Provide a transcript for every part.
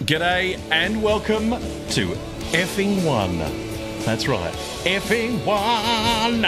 G'day and welcome to Effing One. That's right, Effing One.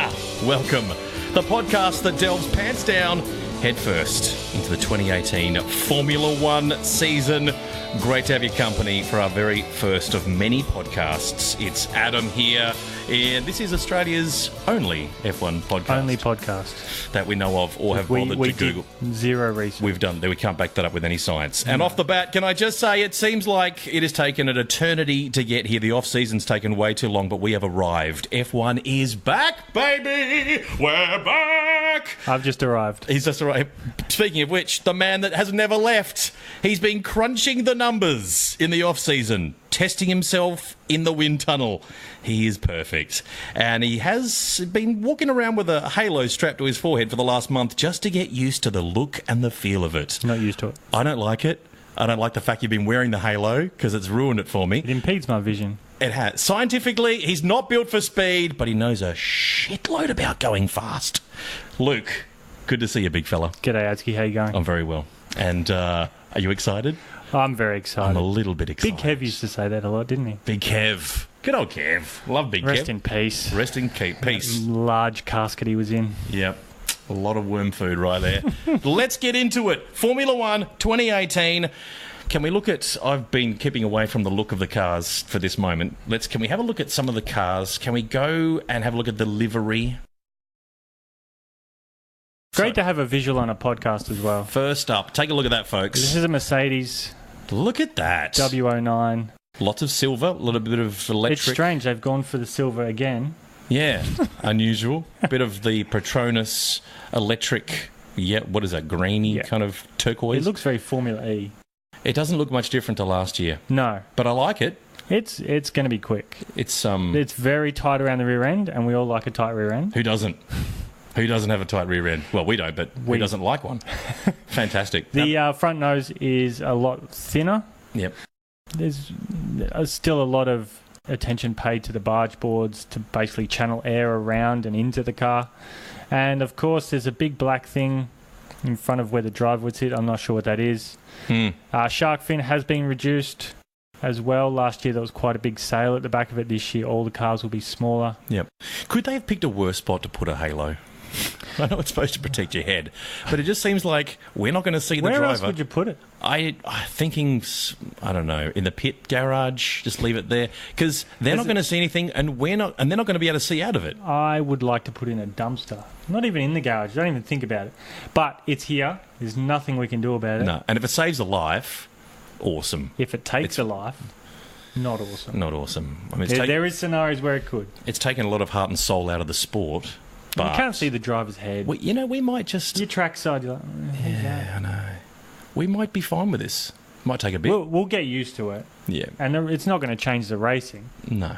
Welcome. The podcast that delves pants down headfirst into the 2018 Formula One season. Great to have your company for our very first of many podcasts. It's Adam here, and this is Australia's only F1 podcast. Only podcast. That we know of or have bothered to Google. Zero research. We've done. We can't back that up with any science. And off the bat, can I just say, it seems like it has taken an eternity to get here. The off-season's taken way too long, but we have arrived. F1 is back, baby! We're back! I've just arrived. He's just arrived. Speaking of which, the man that has never left. He's been crunching the numbers in the off-season, testing himself in the wind tunnel. He is perfect. And he has been walking around with a halo strapped to his forehead for the last month just to get used to the look and the feel of it. Not used to it. I don't like it. I don't like the fact you've been wearing the halo because it's ruined it for me. It impedes my vision. It has. Scientifically, he's not built for speed, but he knows a shitload about going fast. Luke, good to see you, big fella. G'day, Adsky. How you going? I'm very well. And are you excited? I'm very excited. I'm a little bit excited. Big Kev used to say that a lot, didn't he? Big Kev. Good old Kev. Love Big Kev. Rest in peace. Rest in peace. Large casket he was in. Yep. A lot of worm food right there. Let's get into it. Formula One 2018. Can we look at... I've been keeping away from the look of the cars for this moment. Can we have a look at some of the cars? Can we go and have a look at the livery? Great to have a visual on a podcast as well. First up, take a look at that, folks. This is a Mercedes. Look at that. W09. Lots of silver, a little bit of electric. It's strange they've gone for the silver again. Yeah, unusual. Bit of the Petronas electric, what is that, greeny kind of turquoise? It looks very Formula E. It doesn't look much different to last year. No. But I like it. It's going to be quick. It's very tight around the rear end, and we all like a tight rear end. Who doesn't? Who doesn't have a tight rear end? Well, we don't, but who doesn't like one? Fantastic. The front nose is a lot thinner. Yep. There's still a lot of attention paid to the barge boards to basically channel air around and into the car. And, of course, there's a big black thing in front of where the driver would sit. I'm not sure what that is. Shark fin has been reduced as well. Last year there was quite a big sail at the back of it. This year all the cars will be smaller. Yep. Could they have picked a worse spot to put a halo? I know it's supposed to protect your head, but it just seems like we're not going to see the driver. Where else would you put it? I'm thinking, I don't know, in the pit garage, just leave it there, because they're not going to see anything, and they're not going to be able to see out of it. I would like to put in a dumpster. Not even in the garage. Don't even think about it. But it's here. There's nothing we can do about it. No, and if it saves a life, awesome. If it takes a life, not awesome. Not awesome. I mean, there is scenarios where it could. It's taken a lot of heart and soul out of the sport. But you can't see the driver's head. We might just... Your trackside, you're like, I know. We might be fine with this. Might take a bit. We'll get used to it. Yeah. And it's not going to change the racing. No.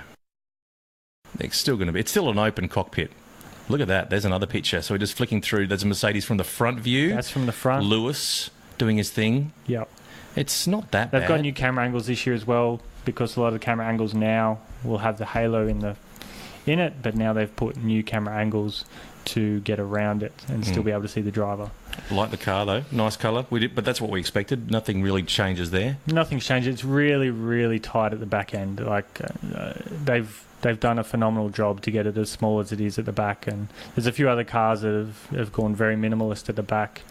It's still going to be... It's still an open cockpit. Look at that. There's another picture. So we're just flicking through. There's a Mercedes from the front view. That's from the front. Lewis doing his thing. Yep. It's not that bad. They've got new camera angles this year as well, because a lot of the camera angles now will have the halo in it, but now they've put new camera angles to get around it and still be able to see the driver. Like the car though, nice colour. But that's what we expected. Nothing really changes there. Nothing's changed. It's really, really tight at the back end. Like they've done a phenomenal job to get it as small as it is at the back. And there's a few other cars that have gone very minimalist at the back.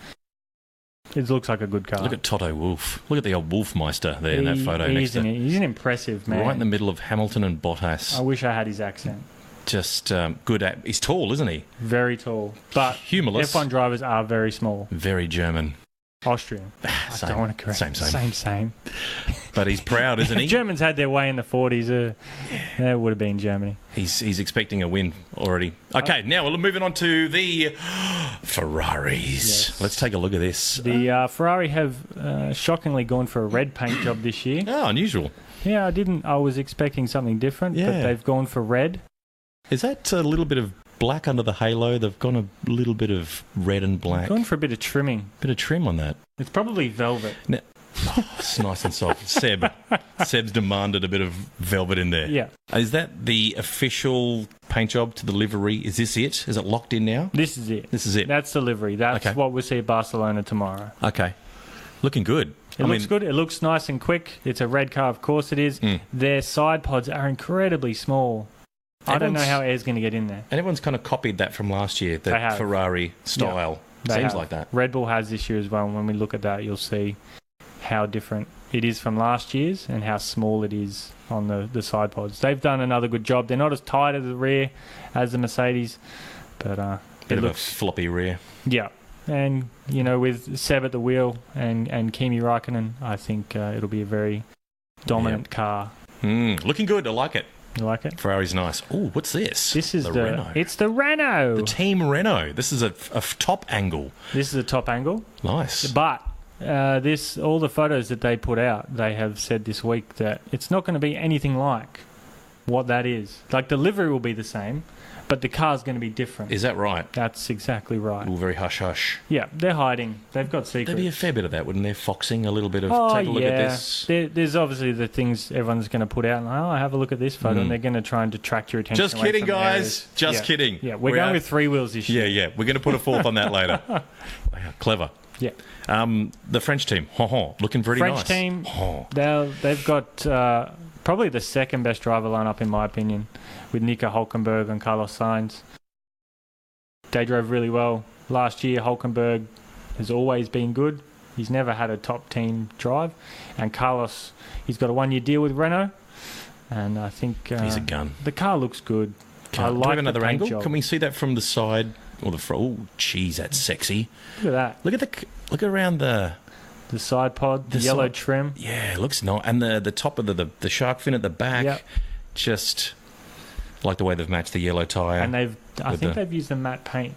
It looks like a good car. Look at Toto Wolff. Look at the old Wolfmeister there in that photo next to... He's an impressive man. Right in the middle of Hamilton and Bottas. I wish I had his accent. Just good at... He's tall, isn't he? Very tall. But humorless. F1 drivers are very small. Very German. Austrian. I don't want to correct. Same. But he's proud, isn't he? If Germans had their way in the 40s, that would have been Germany. He's expecting a win already. Okay, now we're moving on to the Ferraris. Yes. Let's take a look at this. The Ferrari have shockingly gone for a red paint job this year. Oh, unusual. Yeah, I was expecting something different, but they've gone for red. Is that a little bit of black under the halo? They've gone a little bit of red and black. Gone for a bit of trimming. Bit of trim on that. It's probably velvet. Now, it's nice and soft. Seb's demanded a bit of velvet in there. Yeah. Is that the official paint job to the livery? Is this it? Is it locked in now? This is it. This is it. That's the livery. That's what we'll see at Barcelona tomorrow. Okay. Looking good. It looks good. It looks nice and quick. It's a red car, of course it is. Their side pods are incredibly small. I don't know how air's going to get in there. And everyone's kind of copied that from last year, the Ferrari style. Seems like that. Red Bull has this year as well, and when we look at that, you'll see how different it is from last year's and how small it is on the side pods. They've done another good job. They're not as tight at the rear as the Mercedes, but Bit of a floppy rear. Yeah. And, with Seb at the wheel and Kimi Raikkonen, I think it'll be a very dominant car. Looking good. I like it. You like it? Ferrari's nice. Oh, what's this? This is the Renault. It's the Renault. The Team Renault. This is a top angle. This is a top angle. Nice. But all the photos that they put out, they have said this week that it's not going to be anything like what that is. Like, the livery will be the same, but the car's going to be different. Is that right? That's exactly right. All very hush-hush. Yeah, they're hiding. They've got secrets. There'd be a fair bit of that, wouldn't there? Foxing a little bit of, take a look at this. There's obviously the things everyone's going to put out, and have a look at this photo, and they're going to try and detract your attention. Just kidding, guys. Just kidding. Yeah, we're going with 3 wheels this year. Yeah. We're going to put a fourth on that later. Clever. Yeah. The French team, looking pretty nice. French team, they've got probably the second best driver lineup, in my opinion, with Nico Hülkenberg and Carlos Sainz. They drove really well last year. Hülkenberg has always been good. He's never had a top team drive. And Carlos, he's got a 1-year deal with Renault. And I think he's a gun. The car looks good. I like do we have another the paint angle? job. Can we see that from the side or the front? Oh, jeez, that's sexy. Look at that. Look around the side pod, the yellow trim. Yeah, it looks nice. And the top of the shark fin at the back, just like the way they've matched the yellow tyre. And I think they've used the matte paint.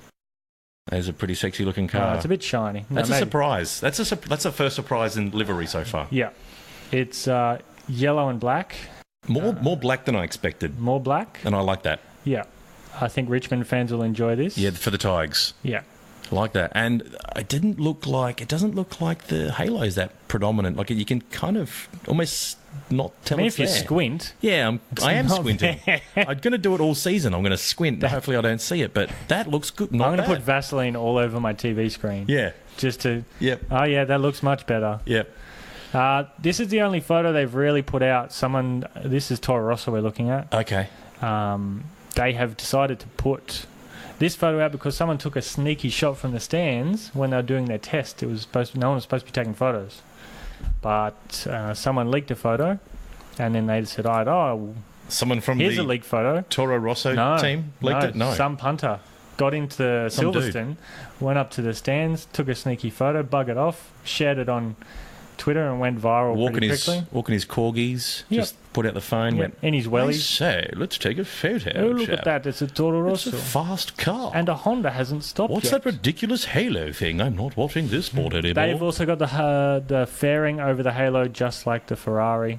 It's a pretty sexy looking car. It's a bit shiny. That's a surprise. That's a first surprise in livery so far. Yeah, it's yellow and black. More black than I expected. More black, and I like that. Yeah, I think Richmond fans will enjoy this. Yeah, for the Tigers. Yeah. I like that. And it doesn't look like the halo is that predominant. Like, you can kind of almost not tell it's if you there. Squint. Yeah, I am squinting. I'm going to do it all season. I'm going to squint. Hopefully I don't see it, but that looks good. I'm going to put Vaseline all over my TV screen. Yeah. Just to... Yep. Oh, yeah, that looks much better. Yep. This is the only photo they've really put out. This is Toro Rosso we're looking at. Okay. They have decided to put this photo out because someone took a sneaky shot from the stands when they were doing their test. No one was supposed to be taking photos, but someone leaked a photo, and then they said, someone from here's a leaked photo. Toro Rosso team leaked it? No. Some punter got into Silverstone, went up to the stands, took a sneaky photo, buggered off, shared it on Twitter, and went viral pretty quickly. Walking his corgis, just put out the phone, went in his wellies. Say, let's take a photo. Oh, look at that! It's a Toro Rosso. It's a fast car, and a Honda hasn't stopped. What's that ridiculous halo thing? I'm not watching this sport anymore. They've also got the fairing over the halo, just like the Ferrari.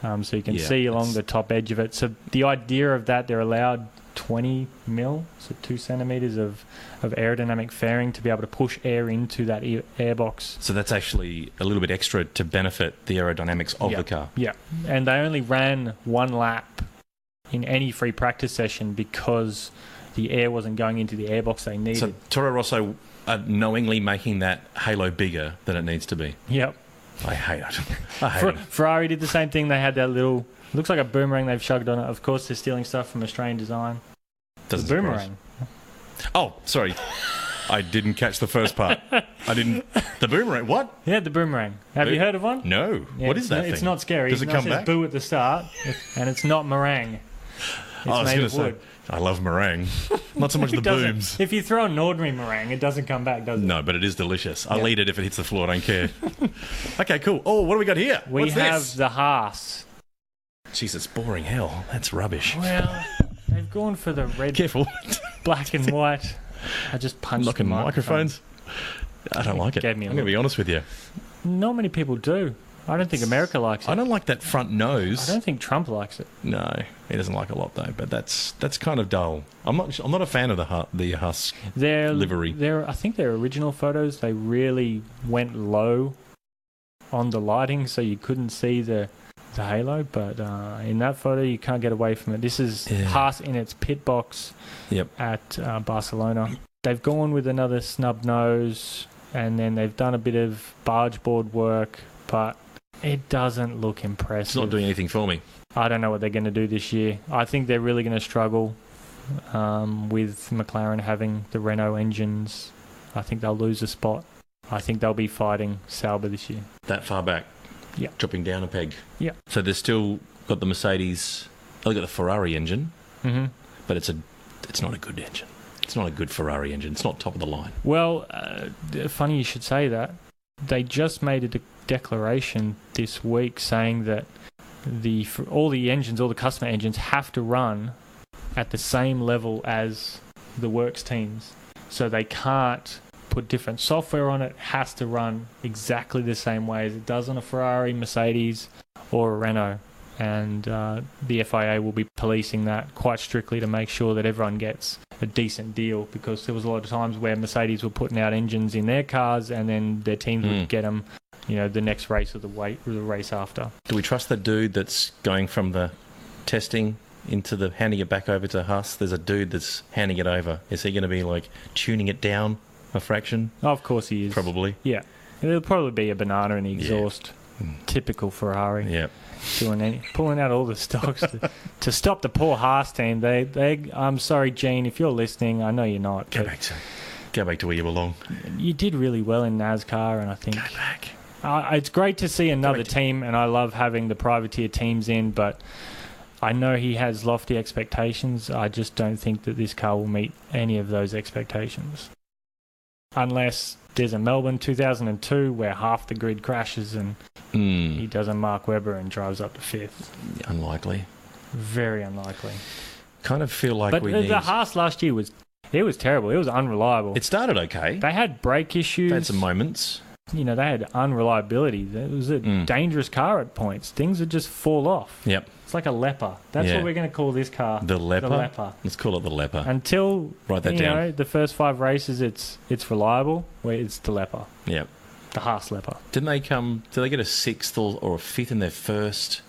So you can see along the top edge of it. So the idea of that, they're allowed 20 mil, so 2 centimeters of aerodynamic fairing to be able to push air into that airbox. So that's actually a little bit extra to benefit the aerodynamics of the car. Yeah, and they only ran 1 lap in any free practice session because the air wasn't going into the airbox they needed. So Toro Rosso are knowingly making that halo bigger than it needs to be. Yep. I hate it. Ferrari did the same thing. They had that little... Looks like a boomerang they've shoved on it. Of course, they're stealing stuff from Australian design. Doesn't the boomerang. Surprise. Oh, sorry. I didn't catch the first part. The boomerang. What? Yeah, the boomerang. Have you heard of one? No. Yeah, what is that thing? It's not scary. Does it come back? Boo at the start, and it's not meringue. It's made of wood. I love meringue. Not so much the booms. If you throw an ordinary meringue, it doesn't come back, does it? No, but it is delicious. I'll eat it if it hits the floor. I don't care. Okay, cool. Oh, what do we got here? We have the Haas. Jesus, boring hell. That's rubbish. Well, they've gone for the red, careful, black and white. I just punched knocking the microphones. I don't like it. I'm going to be honest with you. Not many people do. I don't think America likes it. I don't like that front nose. I don't think Trump likes it. No, he doesn't like it a lot though. But that's kind of dull. I'm not a fan of the Haas livery. I think their original photos, they really went low on the lighting, so you couldn't see the halo. But in that photo, you can't get away from it. This is Haas in its pit box at Barcelona. They've gone with another snub nose. and then they've done a bit of barge board work, but it doesn't look impressive. It's not doing anything for me. I don't know what they're going to do this year. I think they're really going to struggle with McLaren having the Renault engines. I think they'll lose a spot. I think they'll be fighting Sauber this year. That far back? Yeah. Dropping down a peg? Yeah. So they've still got the Mercedes... They've got the Ferrari engine, but it's not a good engine. It's not a good Ferrari engine. It's not top of the line. Well, funny you should say that. They just made a declaration this week saying that all the customer engines have to run at the same level as the works teams. So they can't put different software on it. It has to run exactly the same way as it does on a Ferrari, Mercedes, or a Renault. And the FIA will be policing that quite strictly to make sure that everyone gets a decent deal, because there was a lot of times where Mercedes were putting out engines in their cars and then their teams would get them, the next race or the race after. Do we trust the dude that's going from the testing into the handing it back over to Haas? There's a dude that's handing it over. Is he going to be like tuning it down a fraction? Oh, of course he is. Probably. Yeah. It'll probably be a banana in the exhaust. Yeah. Typical Ferrari. Yeah. Pulling out all the stocks to stop the poor Haas team. I'm sorry, Gene, if you're listening. I know you're not. Go back to where you belong. You did really well in NASCAR, and I think go back. It's great to see another team, and I love having the privateer teams in. But I know he has lofty expectations. I just don't think that this car will meet any of those expectations, unless there's a Melbourne 2002 where half the grid crashes and he does a Mark Webber and drives up to fifth. Unlikely. Very unlikely. Kind of feel like but we the need... Haas last year was terrible. It was unreliable. It started okay. They had brake issues. They had some moments. They had unreliability. It was a dangerous car at points. Things would just fall off. Yep. It's like a leper. That's what we're going to call this car. The leper? The leper. Let's call it the leper. Until, write that down. The first 5 races, it's reliable. Where it's the leper. Yep. The Haas leper. Did they get a 6th or a 5th in their first?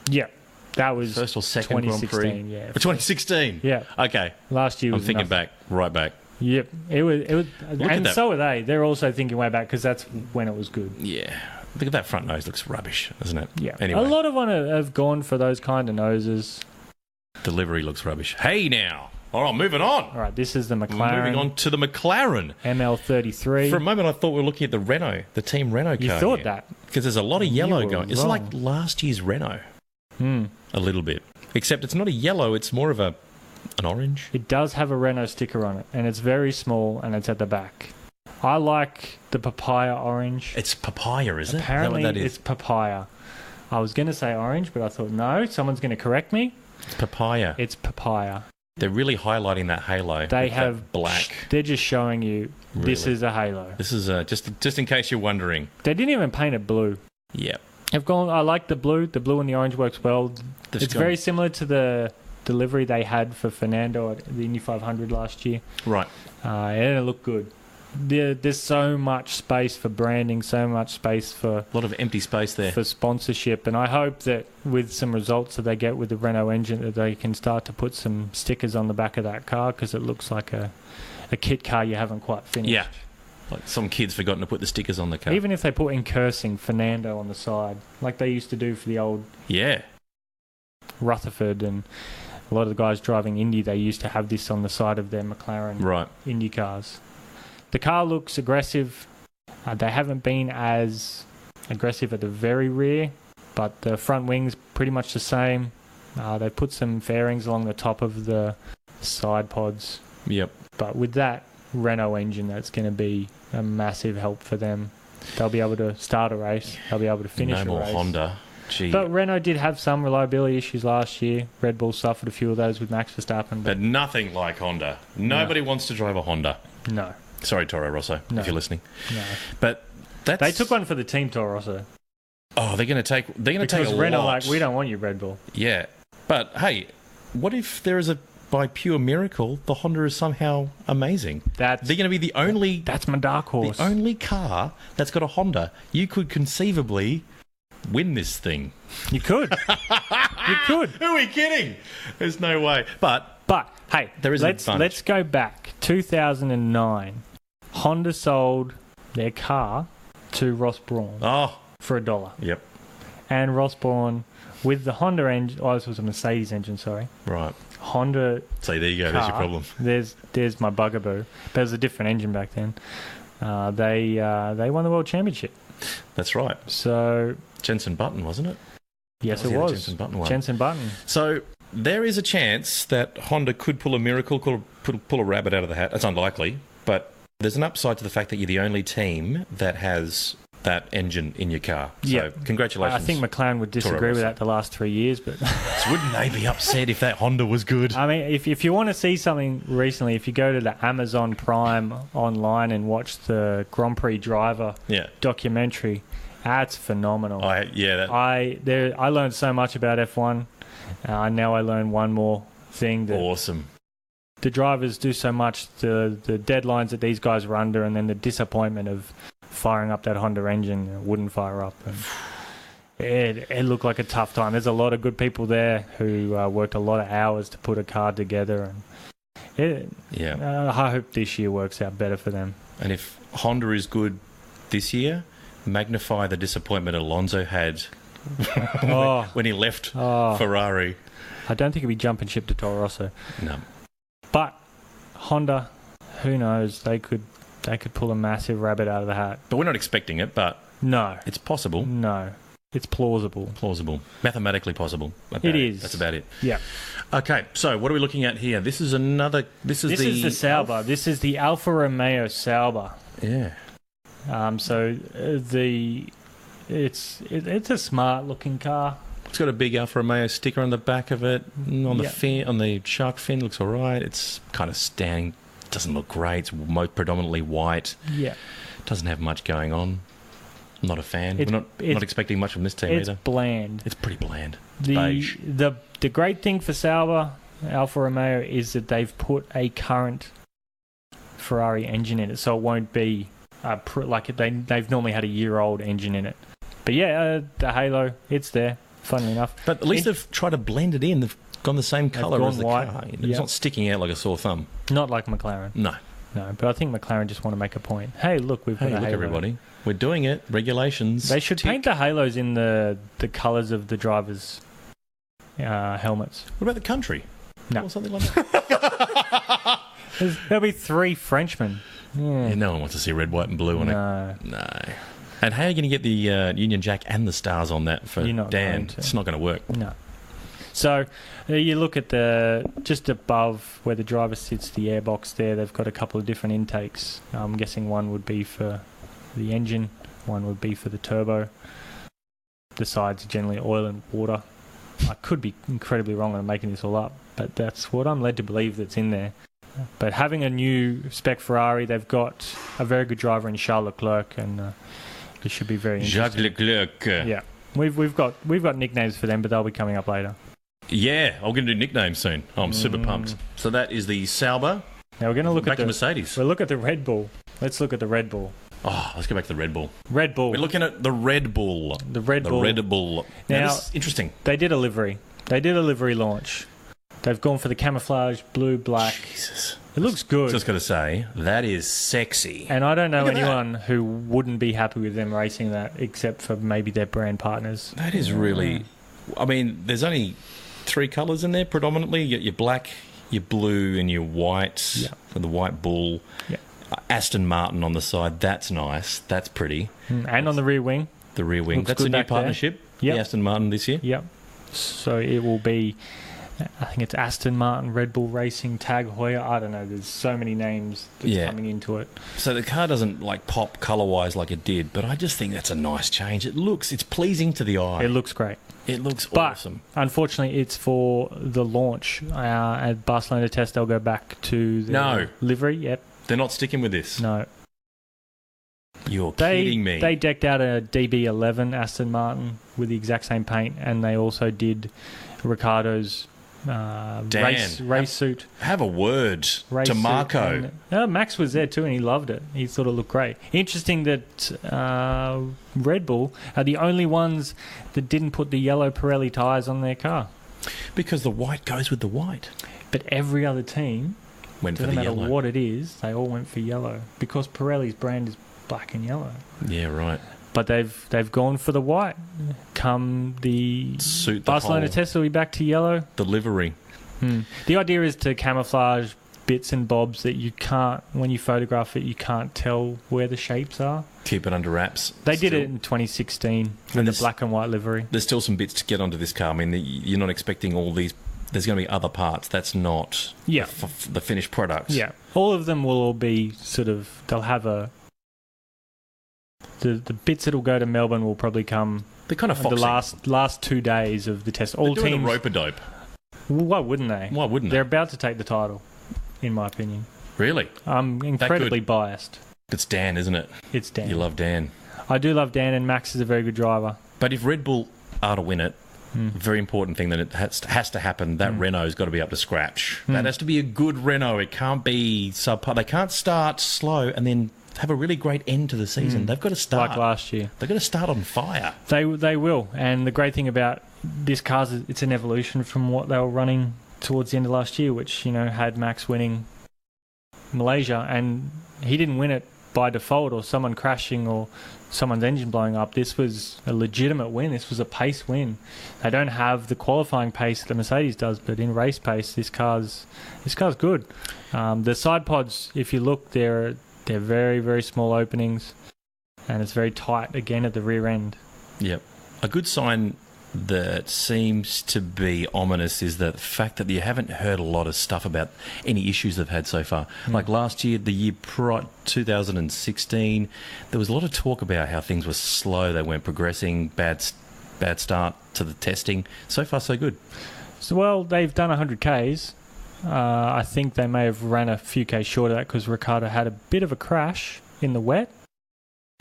Yeah. That was first or second Grand Prix? Yeah. 2016? Yeah. Okay. Last year was I'm thinking nothing. right back. Yep. It was, and so are they. They're also thinking way back because that's when it was good. Yeah. Look at that front nose. Looks rubbish, doesn't it? Yeah. Anyway. A lot of them have gone for those kind of noses. Delivery looks rubbish. Hey, now. All right, moving on. All right, this is the McLaren. Moving on to the McLaren. ML33. For a moment, I thought we were looking at the Renault, the Team Renault car. You thought that? Because there's a lot of yellow going. Wrong. It's like last year's Renault. A little bit. Except it's not a yellow, it's more of an orange. It does have a Renault sticker on it, and it's very small, and it's at the back. I like the papaya orange. It's papaya, is it? Apparently, is that what that is? it's papaya. I was going to say orange, but I thought, no, someone's going to correct me. It's papaya. It's papaya. They're really highlighting that halo. They have that black. They're just showing you this is a halo. This is just in case you're wondering. They didn't even paint it blue. Yeah. I like the blue. The blue and the orange works well. It's very similar to the delivery they had for Fernando at the Indy 500 last year. Right. And it looked good. There's so much space for branding, so much space for... A lot of empty space there. For sponsorship. And I hope that with some results that they get with the Renault engine, that they can start to put some stickers on the back of that car, because it looks like a kit car you haven't quite finished. Yeah. Like some kids forgotten to put the stickers on the car. Even if they put in cursing Fernando on the side, like they used to do for the old... Yeah. Rutherford and a lot of the guys driving Indy, they used to have this on the side of their McLaren Indy cars. The car looks aggressive. They haven't been as aggressive at the very rear, but the front wing's pretty much the same. They put some fairings along the top of the side pods. Yep. But with that Renault engine, that's going to be a massive help for them. They'll be able to start a race. They'll be able to finish a race. No more Honda. Gee. But Renault did have some reliability issues last year. Red Bull suffered a few of those with Max Verstappen. But nothing like Honda. Nobody wants to drive a Honda. No. Sorry, Toro Rosso, if you're listening. No. But they took one for the team, Toro Rosso. Oh, they're going to take a Because Renault like, we don't want you, Red Bull. Yeah. But, hey, what if there is by pure miracle, the Honda is somehow amazing? They're going to be the only... That's my dark horse. The only car that's got a Honda. You could conceivably win this thing. You could. You could. Who are we kidding? There's no way. But hey, there is let's go back. 2009. Honda sold their car to Ross Brawn for $1. Yep. And Ross Brawn with the Honda engine. Oh, this was a Mercedes engine. Sorry. Right. Honda. So there you go. Car, there's your problem. There's my bugaboo. But it was a different engine back then. They won the World Championship. That's right. So Jenson Button, wasn't it? Yes, it was. Jenson Button one. Jenson Button. So there is a chance that Honda could pull a miracle, pull a rabbit out of the hat. It's unlikely, but there's an upside to the fact that you're the only team that has that engine in your car. So congratulations. I think McLaren would disagree with that the last 3 years, but so wouldn't they be upset if that Honda was good? I mean, if you want to see something recently, if you go to the Amazon Prime online and watch the Grand Prix driver documentary, that's phenomenal. I learned so much about F1. Now I learned one more thing. That awesome. The drivers do so much, the deadlines that these guys were under, and then the disappointment of firing up that Honda engine. It wouldn't fire up. And it looked like a tough time. There's a lot of good people there who worked a lot of hours to put a car together. And I hope this year works out better for them. And if Honda is good this year, magnify the disappointment Alonso had when he left Ferrari. I don't think he'll be jumping ship to Toro Rosso. No. But Honda, who knows? They could pull a massive rabbit out of the hat. But we're not expecting it, but no, it's possible. No, it's plausible. Mathematically possible. It is. That's about it. Yeah. Okay, so what are we looking at here? This is the Sauber. This is the Alfa Romeo Sauber. Yeah. It's a smart looking car. It's got a big Alfa Romeo sticker on the back of it. On the fin, on the shark fin, looks all right. It's kind of standing. Doesn't look great. It's most predominantly white. Yeah. Doesn't have much going on. I'm not a fan. We're not expecting much from this team either. It's bland. It's pretty bland. Beige. The great thing for Sauber, Alfa Romeo, is that they've put a current Ferrari engine in it, so it won't be they've normally had a year-old engine in it. But the halo, it's there. Funnily enough. But at least they've tried to blend it in. They've gone the same colour as the white. car. It's not sticking out like a sore thumb. Not like McLaren. No, but I think McLaren just want to make a point. Hey, look, we've got a halo. Look, everybody. We're doing it. Regulations. They should paint the halos in the colours of the drivers' helmets. What about the country? No. Or something like that? There'll be 3 Frenchmen. Yeah, no one wants to see red, white and blue on it. No. And how are you going to get the Union Jack and the stars on that for Dan? It's not going to work. No. So you look at just above where the driver sits, the airbox there, they've got a couple of different intakes. I'm guessing one would be for the engine, one would be for the turbo. The sides are generally oil and water. I could be incredibly wrong on making this all up, but that's what I'm led to believe that's in there. But having a new spec Ferrari, they've got a very good driver in Charles Leclerc, and it should be very interesting. Jacques Leclerc. Yeah, we've got nicknames for them, but they'll be coming up later. Yeah, I'm going to do nicknames soon. I'm super pumped. So that is the Sauber. Now we're going to look back at to Mercedes. We'll look at the Red Bull. Let's look at the Red Bull. Oh, let's go back to the Red Bull. Red Bull. We're looking at the Red Bull. The Red Bull. Now this is interesting. They did a livery. They did a livery launch. They've gone for the camouflage blue, black. Jesus. It looks good. Just got to say, that is sexy. And I don't know anyone who wouldn't be happy with them racing that, except for maybe their brand partners. That is really... I mean, there's only 3 colours in there predominantly. You got your black, your blue, and your white. Yeah. For the white bull. Yeah. Aston Martin on the side. That's nice. That's pretty. And on the rear wing. The rear wing. That's a new partnership. Yeah. The Aston Martin this year. Yep. So it will be... I think it's Aston Martin, Red Bull Racing, Tag Heuer. I don't know. There's so many names that's coming into it. So the car doesn't pop colour-wise like it did, but I just think that's a nice change. It's pleasing to the eye. It looks great. It looks awesome. Unfortunately, it's for the launch. At Barcelona test, they'll go back to the livery. Yep. They're not sticking with this? No. You're kidding me. They decked out a DB11 Aston Martin with the exact same paint, and they also did Ricciardo's race suit. Have a word to Marco. Max was there too, and he loved it. He thought it looked great. Interesting that Red Bull are the only ones that didn't put the yellow Pirelli tyres on their car. Because the white goes with the white. But every other team, went for the yellow. Doesn't matter what it is, they all went for yellow. Because Pirelli's brand is black and yellow. Yeah, right. But they've gone for the white. Come the Suit the Barcelona whole- test will be back to yellow. The livery. The idea is to camouflage bits and bobs that you can't, when you photograph it, you can't tell where the shapes are. Keep it under wraps. They did it in 2016 in the black and white livery. There's still some bits to get onto this car. I mean, you're not expecting all these. There's going to be other parts. That's not the finished product. Yeah. All of them will all be sort of, they'll have the bits that'll go to Melbourne will probably come They're kind of foxy. the last 2 days of the test. All They're doing teams. a rope-a-dope. Well, why wouldn't they? Why wouldn't They're they? about to take the title, in my opinion. Really? I'm incredibly biased. It's Dan, isn't it? It's Dan. You love Dan. I do love Dan, and Max is a very good driver. But if Red Bull are to win it, very important thing that it has to happen, that Renault's got to be up to scratch. That has to be a good Renault. It can't be subpar. They can't start slow and then have a really great end to the season. They've got to start. Like last year. They've got to start on fire. They will. And the great thing about this car is it's an evolution from what they were running towards the end of last year, which, had Max winning Malaysia. And he didn't win it by default or someone crashing or someone's engine blowing up. This was a legitimate win. This was a pace win. They don't have the qualifying pace that Mercedes does, but in race pace, this car's good. The side pods, if you look, they're very, very small openings, and it's very tight again at the rear end. Yep. A good sign that seems to be ominous is the fact that you haven't heard a lot of stuff about any issues they've had so far. Like last year, the year prior, 2016, there was a lot of talk about how things were slow. They weren't progressing, bad start to the testing. So far, so good. So, well, they've done 100 Ks. I think they may have ran a few Ks short of that because Ricciardo had a bit of a crash in the wet.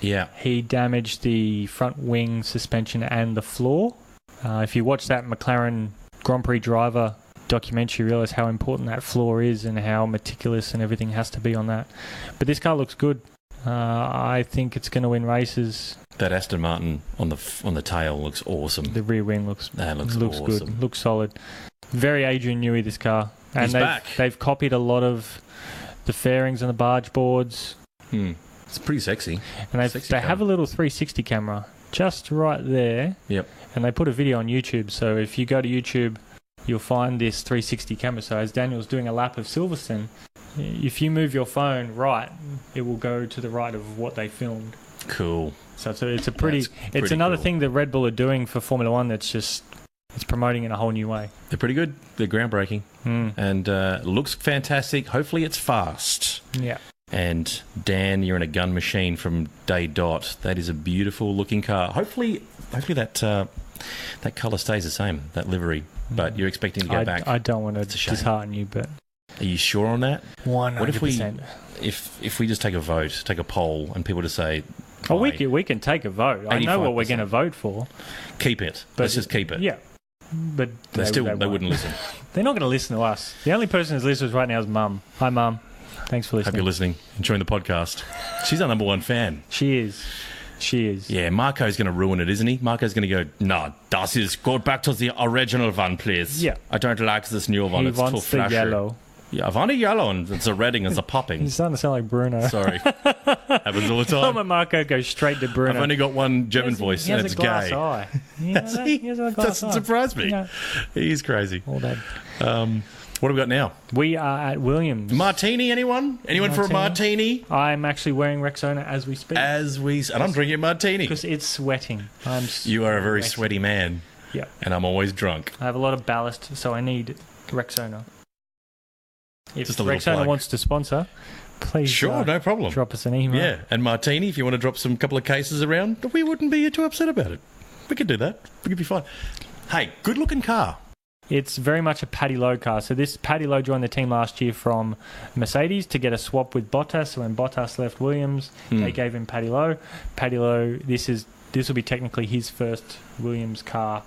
Yeah. He damaged the front wing suspension and the floor. If you watch that McLaren Grand Prix driver documentary, you realise how important that floor is and how meticulous and everything has to be on that. But this car looks good. I think it's going to win races. That Aston Martin on the tail looks awesome. The rear wing looks awesome. Good, looks solid. Very Adrian Newey, this car. And He's back. They've copied a lot of the fairings and the barge boards. It's pretty sexy. And they have a little 360 camera just right there. Yep. And they put a video on YouTube. So if you go to YouTube, you'll find this 360 camera. So as Daniel's doing a lap of Silverstone, if you move your phone right, it will go to the right of what they filmed. Cool. So it's another cool thing that Red Bull are doing for Formula One that's just, it's promoting in a whole new way. They're pretty good. They're groundbreaking. And looks fantastic. Hopefully it's fast. Yeah. And Dan, you're in a gun machine from day dot. That is a beautiful looking car. Hopefully that colour stays the same, that livery. But you're expecting to go back. I don't want to dishearten you, but are you sure on that? 100%. What if we just take a vote, take a poll, and people just say, oh, we can take a vote. I know what we're going to vote for. Keep it. Let's just keep it. Yeah. But they wouldn't listen. They're not going to listen to us. The only person who's listening right now is Mum. Hi, Mum. Thanks for listening. Hope you're listening, enjoying the podcast. She's our number one fan. She is. Yeah, Marco's going to ruin it, isn't he? Marco's going to go, no, das ist, go back to the original one, please. Yeah. I don't like this new one. It's too flashy. The yellow. Yeah, I want a yellow and it's a red and it's a popping. You're starting to sound like Bruno. Sorry. Happens all the time. And Marco goes straight to Bruno. I've only got one German voice and it's gay. He has a glass eye. You know that? He has a glass eye. Doesn't surprise me. Yeah. He's crazy. All that. What have we got now? We are at Williams. Martini, anyone? Anyone for a martini? I'm actually wearing Rexona as we speak. And I'm drinking a martini. Because it's sweating. You are a very sweaty man. Yeah. And I'm always drunk. I have a lot of ballast, so I need Rexona. If Just a little Rexona plug. wants to sponsor, please Sure, no problem. drop us an email. Yeah, and martini, if you want to drop some couple of cases around, we wouldn't be too upset about it. We could do that. We could be fine. Hey, good looking car. It's very much a Paddy Lowe car. So this Paddy Lowe joined the team last year from Mercedes to get a swap with Bottas. So when Bottas left Williams, they gave him Paddy Lowe. Paddy Lowe, this will be technically his first Williams car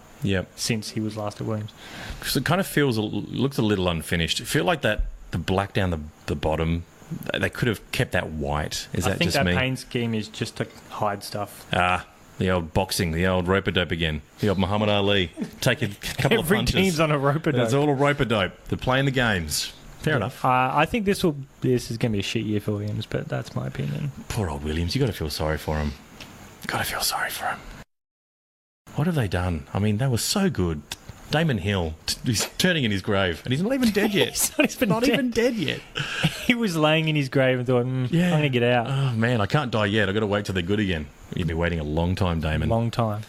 since he was last at Williams. Because it kind of looks a little unfinished. I feel like the black down the bottom, they could have kept that white. Is that just me? I think that paint scheme is just to hide stuff. The old boxing, the old rope-a-dope again. The old Muhammad Ali. Take a couple of punches. Every team's on a rope-a-dope. It's all a rope-a-dope. They're playing the games. Fair enough. I think this is going to be a shit year for Williams, but that's my opinion. Poor old Williams. You got to feel sorry for him. What have they done? I mean, they were so good. Damon Hill, he's turning in his grave, and he's not even dead yet. He's not even dead yet. He was laying in his grave and thought, I'm going to get out. Oh, man, I can't die yet. I've got to wait till they're good again. You've been waiting a long time, Damon. Long time.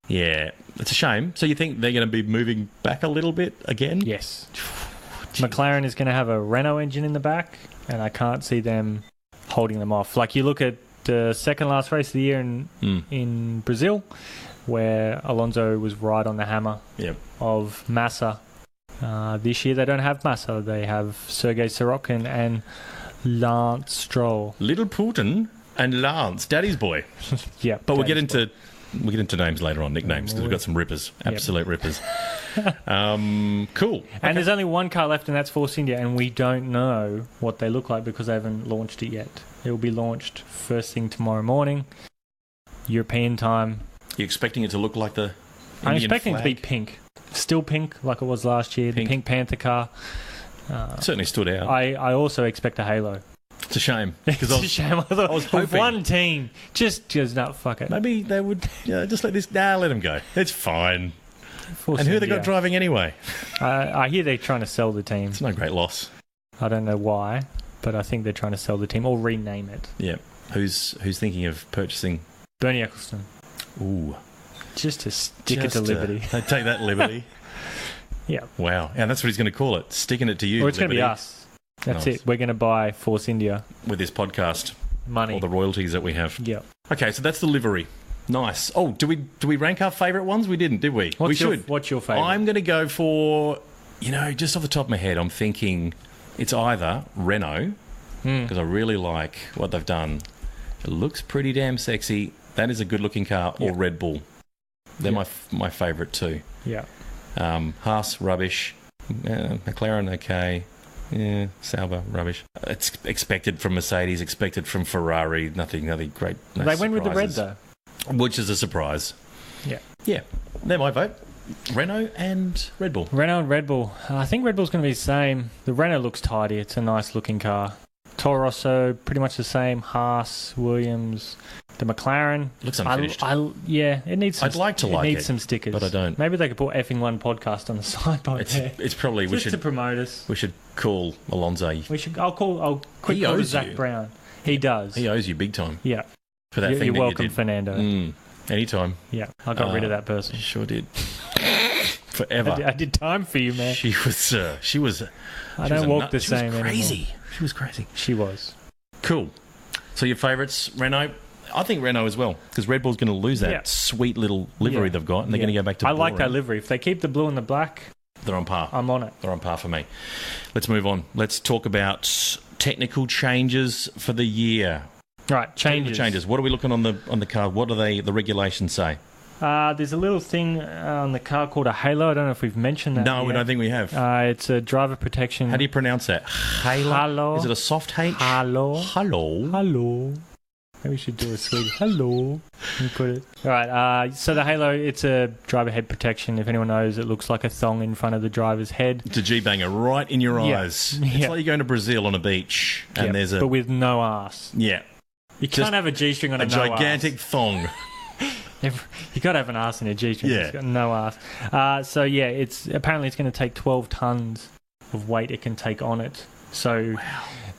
Yeah, it's a shame. So you think they're going to be moving back a little bit again? Yes. McLaren is going to have a Renault engine in the back, and I can't see them holding them off. Like, you look at the second last race of the year in Brazil, where Alonso was right on the hammer of Massa. This year they don't have Massa. They have Sergei Sorokin and Lance Stroll. Little Putin and Lance, Daddy's boy. Yeah, but we'll get into names later on, nicknames, because we've got some rippers, absolute rippers. Cool. And there's only one car left, and that's Force India, and we don't know what they look like because they haven't launched it yet. It will be launched first thing tomorrow morning, European time. You're expecting it to look like the Indian I'm expecting flag? it to be pink. Still pink, like it was last year. The Pink Panther car. Certainly stood out. I also expect a halo. It's a shame. It's a shame. I was hoping. One team. Just no, fuck it. Maybe they would just let them go. It's fine. Force and who India. they got driving anyway? I hear they're trying to sell the team. It's no great loss. I don't know why, but I think they're trying to sell the team or rename it. Yeah. Who's thinking of purchasing? Bernie Eccleston. Ooh. Just to stick it to Liberty. They take that, Liberty. Yeah. Wow. And that's what he's going to call it. Sticking it to you, Or it's going to be us. That's it. We're going to buy Force India. With this podcast. Money. All the royalties that we have. Yeah. Okay, so that's the livery. Nice. Oh, do we rank our favourite ones? We didn't, did we? We should. What's your favourite? I'm going to go for, just off the top of my head, I'm thinking it's either Renault, because I really like what they've done. It looks pretty damn sexy. That is a good-looking car. Or Red Bull. They're my favourite too. Yeah. Haas, rubbish. McLaren, okay. Yeah, Sauber, rubbish. It's expected from Mercedes, expected from Ferrari. Nothing great. No they went with the red, though. Which is a surprise. Yeah. Yeah. They're my vote. Renault and Red Bull. Renault and Red Bull. I think Red Bull's going to be the same. The Renault looks tidy. It's a nice-looking car. Toro Rosso, pretty much the same. Haas, Williams, the McLaren. Looks unfinished. It needs some, I'd like to like it. It needs some stickers. But I don't. Maybe they could put Effing One Podcast on the side by there. It's probably... Just to promote us. We should call Alonso. I'll quick call Zach Brown. He does. He owes you big time. Yeah. For that thing You're that welcome, you did. Fernando. Anytime. Yeah, I got rid of that person. You sure did. Forever. I did time for you, man. She was... I don't walk the same anymore. She was crazy. She was. Cool. So your favourites, Renault? I think Renault as well, because Red Bull's going to lose that sweet little livery they've got, and they're going to go back to boring. I like that livery. If they keep the blue and the black... They're on par. I'm on it. They're on par for me. Let's move on. Let's talk about technical changes for the year. Right, changes. What are we looking on the car? What do the regulations say? There's a little thing on the car called a halo. I don't know if we've mentioned that. No, yet. I don't think we have. It's a driver protection. How do you pronounce that? Halo. Is it a soft H? Halo. Hello. Maybe we should do a sweet hello. You put it. All right. So the halo, it's a driver head protection. If anyone knows, it looks like a thong in front of the driver's head. It's a G-banger right in your eyes. It's like you're going to Brazil on a beach and there's but with no ass. Yeah. You can't have a G-string on a no gigantic ass. thong. You got to have an ass in a G-string. Yeah. It's got no ass. So yeah, it's going to take 12 tons of weight it can take on it. So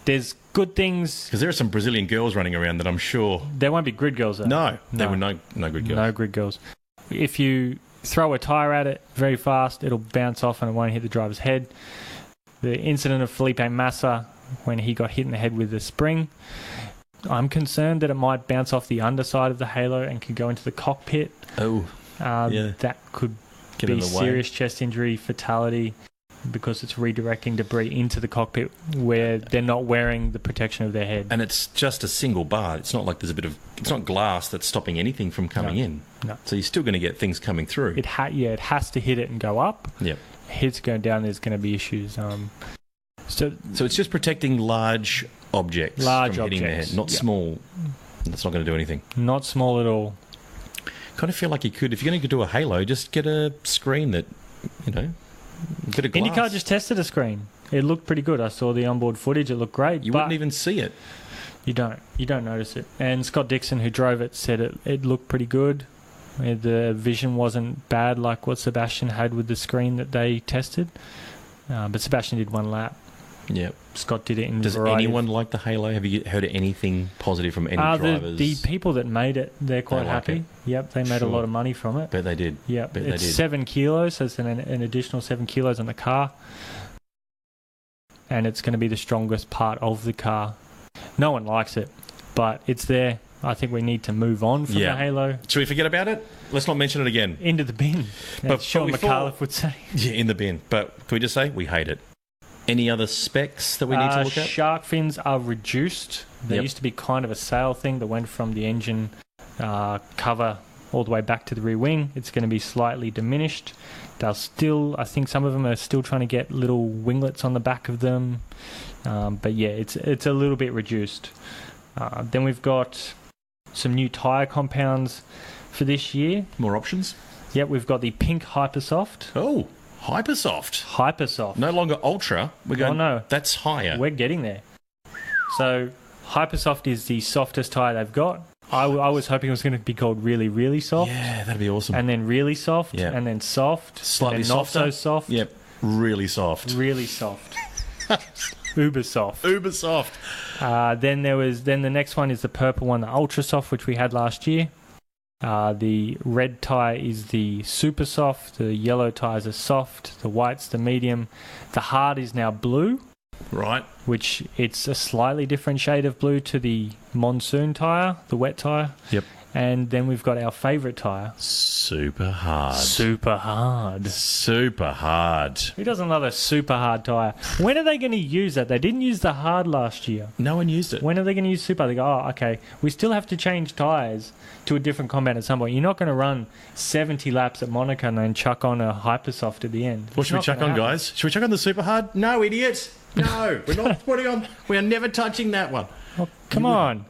there's good things. Because there are some Brazilian girls running around that I'm sure... There won't be grid girls though. No. There were no grid girls. No grid girls. If you throw a tyre at it very fast, it'll bounce off and it won't hit the driver's head. The incident of Felipe Massa, when he got hit in the head with the spring, I'm concerned that it might bounce off the underside of the halo and could go into the cockpit. Oh, That could be serious chest injury, fatality, because it's redirecting debris into the cockpit where they're not wearing the protection of their head. And it's just a single bar. It's not like there's it's not glass that's stopping anything from coming in. No. So you're still going to get things coming through. It has to hit it and go up. Yep. Hits going down, there's going to be issues. So it's just protecting large objects from hitting their head, not small. That's not going to do anything. Not small at all. Kind of feel like you could, if you're going to do a halo, just get a screen that, a bit of glass. IndyCar just tested a screen. It looked pretty good. I saw the onboard footage. It looked great. You wouldn't even see it. You don't notice it. And Scott Dixon, who drove it, said it looked pretty good. The vision wasn't bad like what Sebastian had with the screen that they tested. But Sebastian did one lap. Yep. Scott did it in Does variety. anyone like the Halo? Have you heard anything positive from any drivers? The people that made it, they're quite happy. Yep, they made a lot of money from it. Bet they did. Yep, Bet it's they did. 7 kilos, so it's an additional 7 kilos on the car. And it's going to be the strongest part of the car. No one likes it, but it's there. I think we need to move on from the Halo. Should we forget about it? Let's not mention it again. Into the bin. But Sean McAuliffe would say. Yeah, in the bin. But can we just say we hate it? Any other specs that we need to look at? Shark fins are reduced. They used to be kind of a sail thing that went from the engine cover all the way back to the rear wing. It's going to be slightly diminished. They'll still, I think some of them are still trying to get little winglets on the back of them. But yeah, it's a little bit reduced. Then we've got some new tyre compounds for this year. More options? Yep, we've got the pink Hypersoft. Oh, Hypersoft. Hypersoft. No longer Ultra. We're going, no. That's higher. We're getting there. So Hypersoft is the softest tyre they've got. I was hoping it was going to be called really, really soft. Yeah, that'd be awesome. And then really soft. Yep. And then soft. Slightly and then softer. Not so soft. Yep. Really soft. Really soft. Uber soft. Uber soft. Then the next one is the purple one, the Ultra Soft, which we had last year. The red tyre is the super soft. The yellow tyres are soft. The white's the medium. The hard is now blue. Right. Which it's a slightly different shade of blue to the monsoon tyre, the wet tyre. Yep. And then we've got our favourite tyre. Super hard. Super hard. Super hard. Who doesn't love a super hard tyre? When are they going to use that? They didn't use the hard last year. No one used it. When are they going to use super? They go, oh, okay, we still have to change tyres to a different compound at some point. You're not going to run 70 laps at Monaco and then chuck on a Hypersoft at the end. What should we chuck on, guys? Should we chuck on the super hard? No, idiot. No, we're not putting on. We are never touching that one. Oh, come on.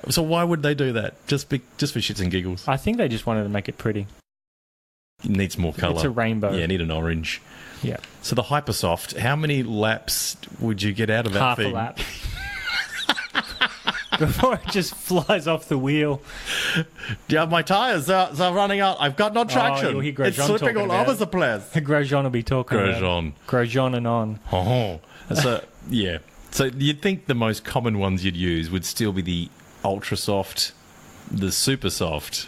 So why would they do that? Just for shits and giggles? I think they just wanted to make it pretty. It needs more colour. It's a rainbow. Yeah, need an orange. Yeah. So the Hypersoft, how many laps would you get out of that thing? Half a lap. Before it just flies off the wheel. Yeah, my tyres are running out. I've got no traction. You'll hear Grosjean it's slipping all over the place. Grosjean will be talking Grosjean. Grosjean and on. Oh. So, yeah. So you'd think the most common ones you'd use would still be the Ultra Soft, the Super Soft,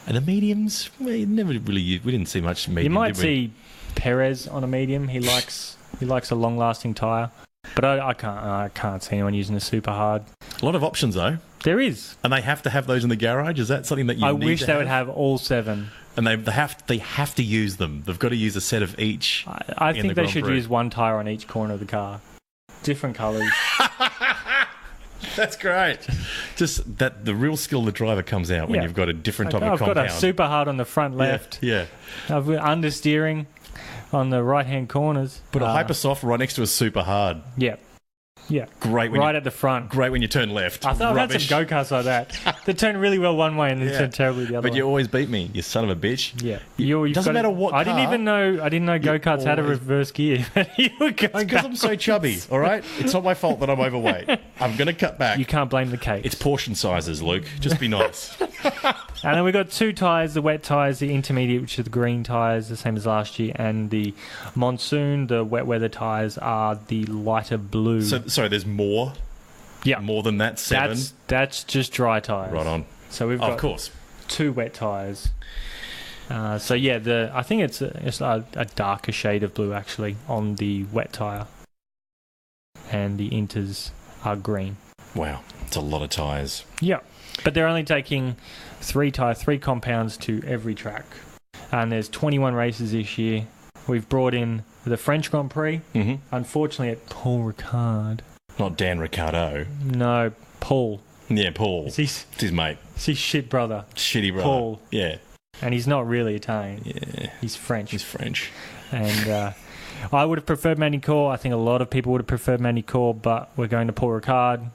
and the mediums. We didn't see much medium. You might see Perez on a medium. He likes a long-lasting tyre, but I can't see anyone using a super hard. A lot of options though. There is, and they have to have those in the garage. Is that something that you? I wish they would have all 7. And they have to use them. They've got to use a set of each. I think they should use one tyre on each corner of the car. Different colours. That's great. Just that the real skill of the driver comes out when you've got a different type of compound. I've got a super hard on the front left. Yeah. I've got understeering on the right-hand corners. Put a Hypersoft right next to a super hard. Yeah. Yeah. Great. Right at the front. Great when you turn left. I thought I've had some go-karts like that. They turn really well one way and then turn terribly the other way. But you always beat me, you son of a bitch. Yeah. Doesn't matter what car. I didn't know go-karts had a reverse gear. You were going because I'm so chubby, all right? It's not my fault that I'm overweight. I'm going to cut back. You can't blame the cake. It's portion sizes, Luke. Just be nice. And then we've got 2 tyres, the wet tyres, the intermediate, which are the green tyres, the same as last year, and the monsoon, the wet weather tyres are the lighter blue. So, sorry, there's more? Yeah. More than that, 7? That's just dry tyres. Right on. So we've got of course. 2 wet tyres. So yeah, I think it's a darker shade of blue actually on the wet tyre. And the inters are green. Wow, it's a lot of tyres. Yeah. But they're only taking 3 compounds to every track. And there's 21 races this year. We've brought in the French Grand Prix. Mm-hmm. Unfortunately, at Paul Ricard. Not Dan Ricciardo. No, Paul. Yeah, Paul. It's his mate. It's his shit brother. Shitty brother. Paul. Yeah. And he's not really Italian. Yeah. He's French. He's French. And I would have preferred Manicourt. I think a lot of people would have preferred Manicourt, but we're going to Paul Ricard.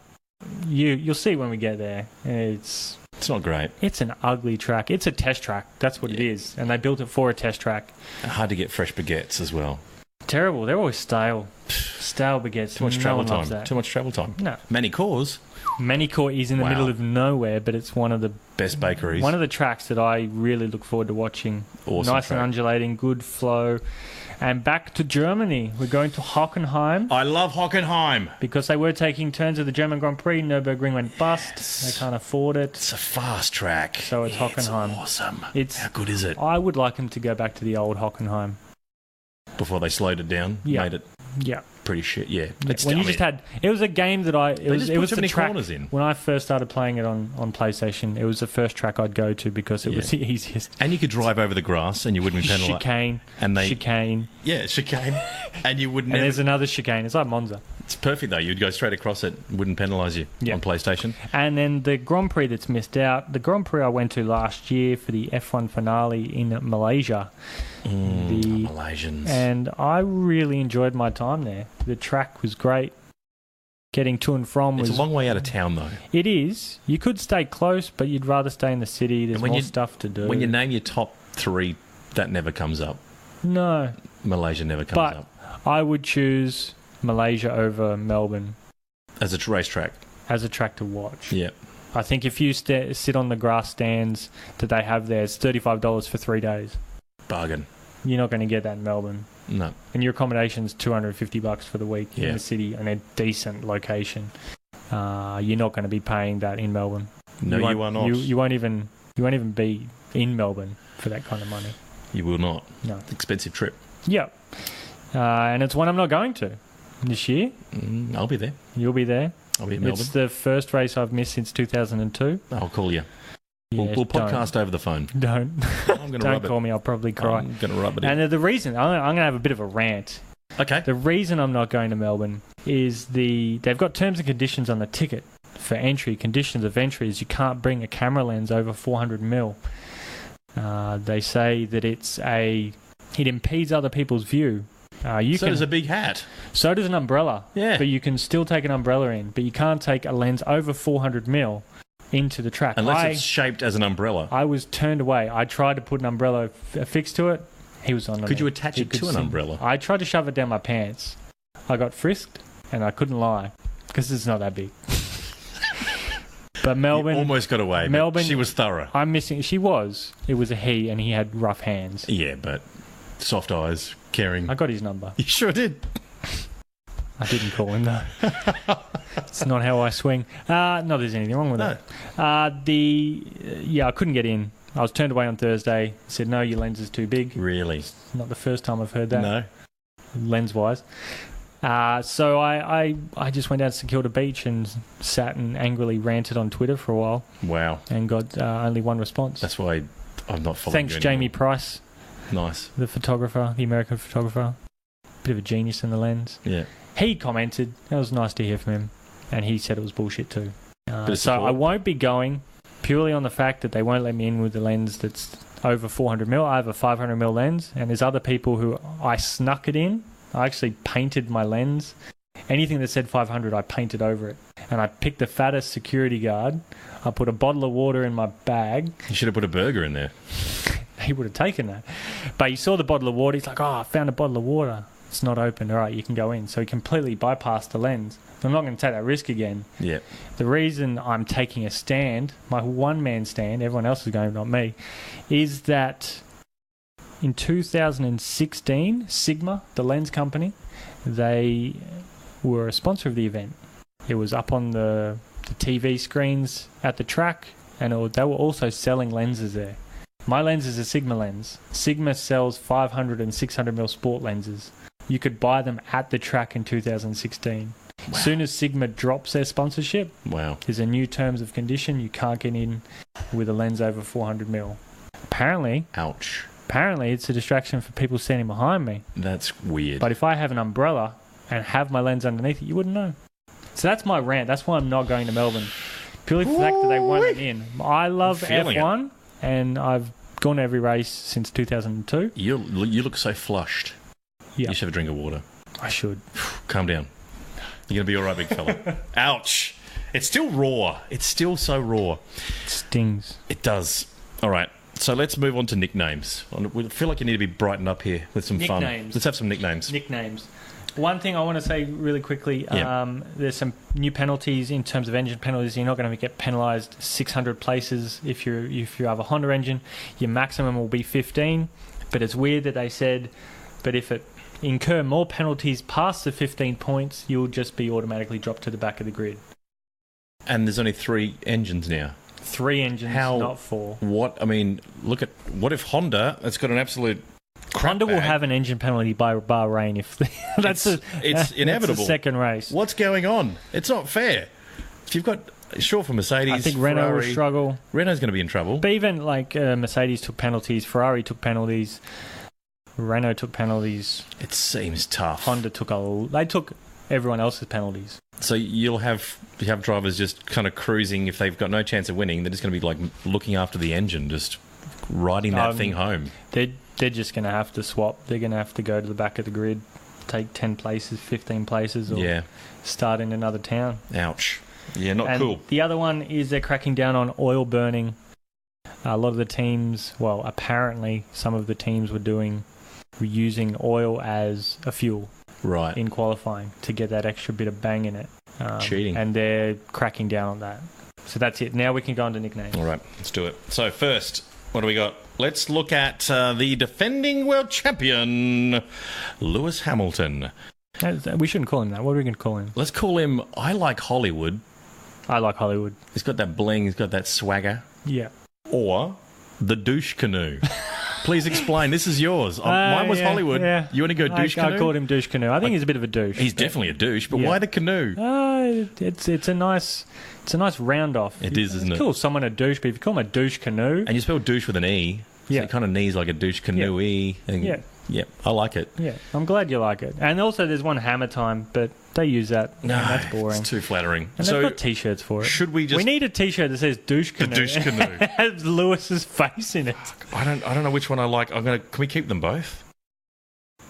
You'll see when we get there. It's not great. It's an ugly track. It's a test track. That's what it is. And they built it for a test track. Hard to get fresh baguettes as well. terrible. They're always stale. Stale baguettes. Too much travel one loves time. that. Too much travel time. No. Manicours. Manicourt is in the middle of nowhere, but it's one of the best bakeries. One of the tracks that I really look forward to watching. Awesome nice track. and undulating, good flow. And back to Germany. We're going to Hockenheim. I love Hockenheim. Because they were taking turns at the German Grand Prix. Nürburgring went bust. They can't afford it. It's a fast track. So it's Hockenheim. It's awesome. How good is it? I would like them to go back to the old Hockenheim. Before they slowed it down? Yeah. Made it yeah. pretty shit. Yeah. It was a game that it was the track corners in. when I first started playing it on PlayStation. It was the first track I'd go to because it was the easiest. And you could drive over the grass and you wouldn't be penalised. Chicane. Yeah, chicane. And you wouldn't. And there's another chicane. It's like Monza. It's perfect though. You'd go straight across it. Wouldn't penalise you on PlayStation. And then the Grand Prix that's missed out. The Grand Prix I went to last year for the F1 finale in Malaysia. Malaysians. And I really enjoyed my time there. The track was great. Getting to and from was... It's a long way out of town, though. It is. You could stay close, but you'd rather stay in the city. There's more stuff to do. When you name your top three, that never comes up. No. Malaysia never comes up. I would choose Malaysia over Melbourne. As a racetrack? As a track to watch. Yeah. I think if you sit on the grass stands that they have there, it's $35 for 3 days. Bargain. You're not going to get that in Melbourne. No. And your accommodation's $250 for the week in the city in a decent location. You're not going to be paying that in Melbourne. No, you are not. You won't even be in Melbourne for that kind of money. You will not. No. It's an expensive trip. Yeah. And it's one I'm not going to this year. I'll be there. You'll be there. I'll be in Melbourne. It's the first race I've missed since 2002. I'll call you. Yeah, we'll podcast over the phone. Don't. Don't call me. I'll probably cry. I'm going to rub it in. And the reason... I'm going to have a bit of a rant. Okay. The reason I'm not going to Melbourne is they've got terms and conditions on the ticket for entry. Conditions of entry is you can't bring a camera lens over 400mm. They say that it impedes other people's view. Does a big hat. So does an umbrella. Yeah. But you can still take an umbrella in. But you can't take a lens over 400mm into the track. Unless it's shaped as an umbrella. I was turned away. I tried to put an umbrella affixed to it. He was on. Could you attach it to an umbrella? I tried to shove it down my pants. I got frisked, and I couldn't lie because it's not that big. But Melbourne... You almost got away. Melbourne, she was thorough. I'm missing... She was. It was a he, and he had rough hands. Yeah, but soft eyes, caring. I got his number. You sure did. I didn't call him, though. It's not how I swing. No, there's anything wrong with that. I couldn't get in. I was turned away on Thursday. Said, no, your lens is too big. Really? It's not the first time I've heard that. No. Lens-wise. So I just went down to St Kilda Beach and sat and angrily ranted on Twitter for a while. Wow. And got only one response. That's why I'm not following Thanks, you Jamie Price. Nice. The photographer, the American photographer. Bit of a genius in the lens. Yeah. He commented. That was nice to hear from him. And he said it was bullshit too. So I won't be going purely on the fact that they won't let me in with the lens that's over 400mm. I have a 500mm lens, and there's other people who I snuck it in. I actually painted my lens. Anything that said 500, I painted over it. And I picked the fattest security guard. I put a bottle of water in my bag. You should have put a burger in there. He would have taken that. But he saw the bottle of water. He's like, I found a bottle of water. It's not open. All right, you can go in. So he completely bypassed the lens. I'm not going to take that risk again. Yeah. The reason I'm taking a stand, my one-man stand, everyone else is going, not me, is that in 2016, Sigma, the lens company, they were a sponsor of the event. It was up on the TV screens at the track, and they were also selling lenses there. My lens is a Sigma lens. Sigma sells 500 and 600mm sport lenses. You could buy them at the track in 2016. Wow. As soon as Sigma drops their sponsorship, there's a new terms of condition. You can't get in with a lens over 400mm. Apparently, it's a distraction for people standing behind me. That's weird. But if I have an umbrella and have my lens underneath it, you wouldn't know. So that's my rant. That's why I'm not going to Melbourne. Purely for the fact that they won't let me in. I love F1, and I've gone to every race since 2002. You look so flushed. Yeah. You should have a drink of water. I should. Calm down. You're going to be all right, big fella. Ouch. It's still raw. It's still so raw. It stings. It does. All right. So let's move on to nicknames. I feel like you need to be brightened up here with some fun. Let's have some nicknames. One thing I want to say really quickly, there's some new penalties in terms of engine penalties. You're not going to get penalised 600 places if you have a Honda engine. Your maximum will be 15, but it's weird that they said, but if it incur more penalties past the 15 points, you'll just be automatically dropped to the back of the grid. And there's only 3 engines now. 3 engines, not 4. What if Honda has got an absolute Honda will have an engine penalty by Bahrain if it's inevitable. That's the second race. What's going on? It's not fair. If you've got for Mercedes, I think Ferrari, Renault will struggle. Renault's going to be in trouble. But even Mercedes took penalties, Ferrari took penalties, Renault took penalties. It seems tough. Honda they took everyone else's penalties. So you have drivers just kind of cruising. If they've got no chance of winning, they're just going to be like looking after the engine, just riding that thing home. They're just going to have to swap. They're going to have to go to the back of the grid, take 10 places, 15 places, or start in another town. Ouch. Yeah, not cool. The other one is they're cracking down on oil burning. A lot of the teams, well, apparently some of the teams were using oil as a fuel. Right. In qualifying to get that extra bit of bang in it. Cheating. And they're cracking down on that. So that's it. Now we can go on to nicknames. All right, let's do it. So first, what do we got? Let's look at the defending world champion, Lewis Hamilton. We shouldn't call him that. What are we going to call him? Let's call him I Like Hollywood. I Like Hollywood. He's got that bling. He's got that swagger. Yeah. Or the douche canoe. Please explain. This is yours. Mine was Hollywood. Yeah. You want to go douche canoe? I called him douche canoe. I think he's a bit of a douche. He's definitely a douche, but why the canoe? It's a nice round off. It is, isn't it? You call someone a douche, but if you call him a douche canoe, and you spell douche with an E, so it kind of knees like a douche canoe E. Yeah, I like it. Yeah, I'm glad you like it. And also, there's one Hammer Time, but they use that. No, that's boring. It's too flattering. And they've got T-shirts for it. Should we just? We need a T-shirt that says douche canoe. The douche canoe it has Lewis's face in it. I don't know which one I like. Can we keep them both?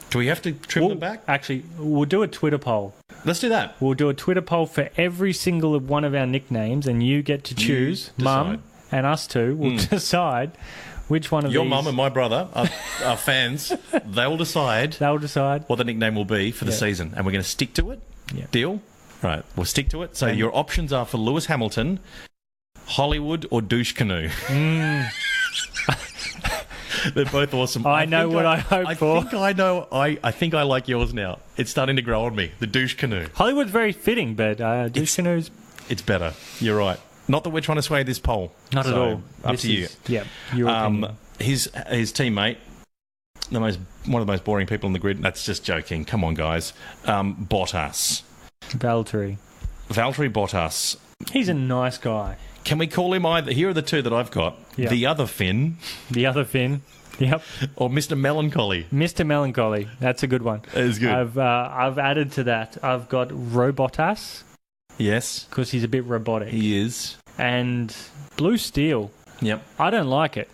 Do we have to trim them back? Actually, we'll do a Twitter poll. Let's do that. We'll do a Twitter poll for every single one of our nicknames, and you get to choose. Mum and us two will decide which one of your mum and my brother are fans. They'll decide what the nickname will be for the season, and we're going to stick to it. Yeah. Deal? Right, we'll stick to it. So your options are for Lewis Hamilton, Hollywood, or douche canoe. They're both awesome. I know what I hope for. I think I know. I think I like yours now. It's starting to grow on me. The douche canoe. Hollywood's very fitting, but douche canoe's... It's better. You're right. Not that we're trying to sway this poll. Not at all. Up to you. Yeah. Your opinion. His teammate, one of the most boring people on the grid. That's just joking. Come on, guys. Bottas. Valtteri Bottas. He's a nice guy. Can we call him either? Here are the two that I've got. Yep. The other Finn. Yep. Or Mr. Melancholy. Mr. Melancholy. That's a good one. That is good. I've added to that. I've got Robotas. Yes. Because he's a bit robotic. He is. And Blue Steel. Yep. I don't like it,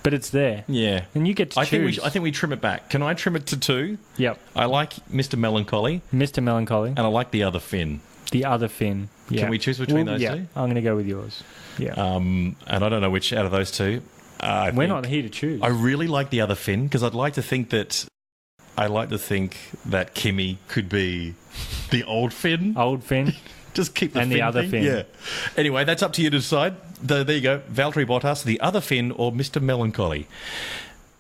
but it's there. Yeah. And you get to choose. I think we trim it back. Can I trim it to 2? Yep. I like Mr. Melancholy. And I like the other Finn. Yeah. Can we choose between those two? I'm going to go with yours. Yeah. And I don't know which out of those two. We're not here to choose. I really like the other Finn because I'd like to think that Kimi could be the old Finn. Old Finn. Just keep the and Finn the other thing. Finn. Yeah. Anyway, that's up to you to decide. There you go. Valtteri Bottas, the other Finn, or Mr. Melancholy.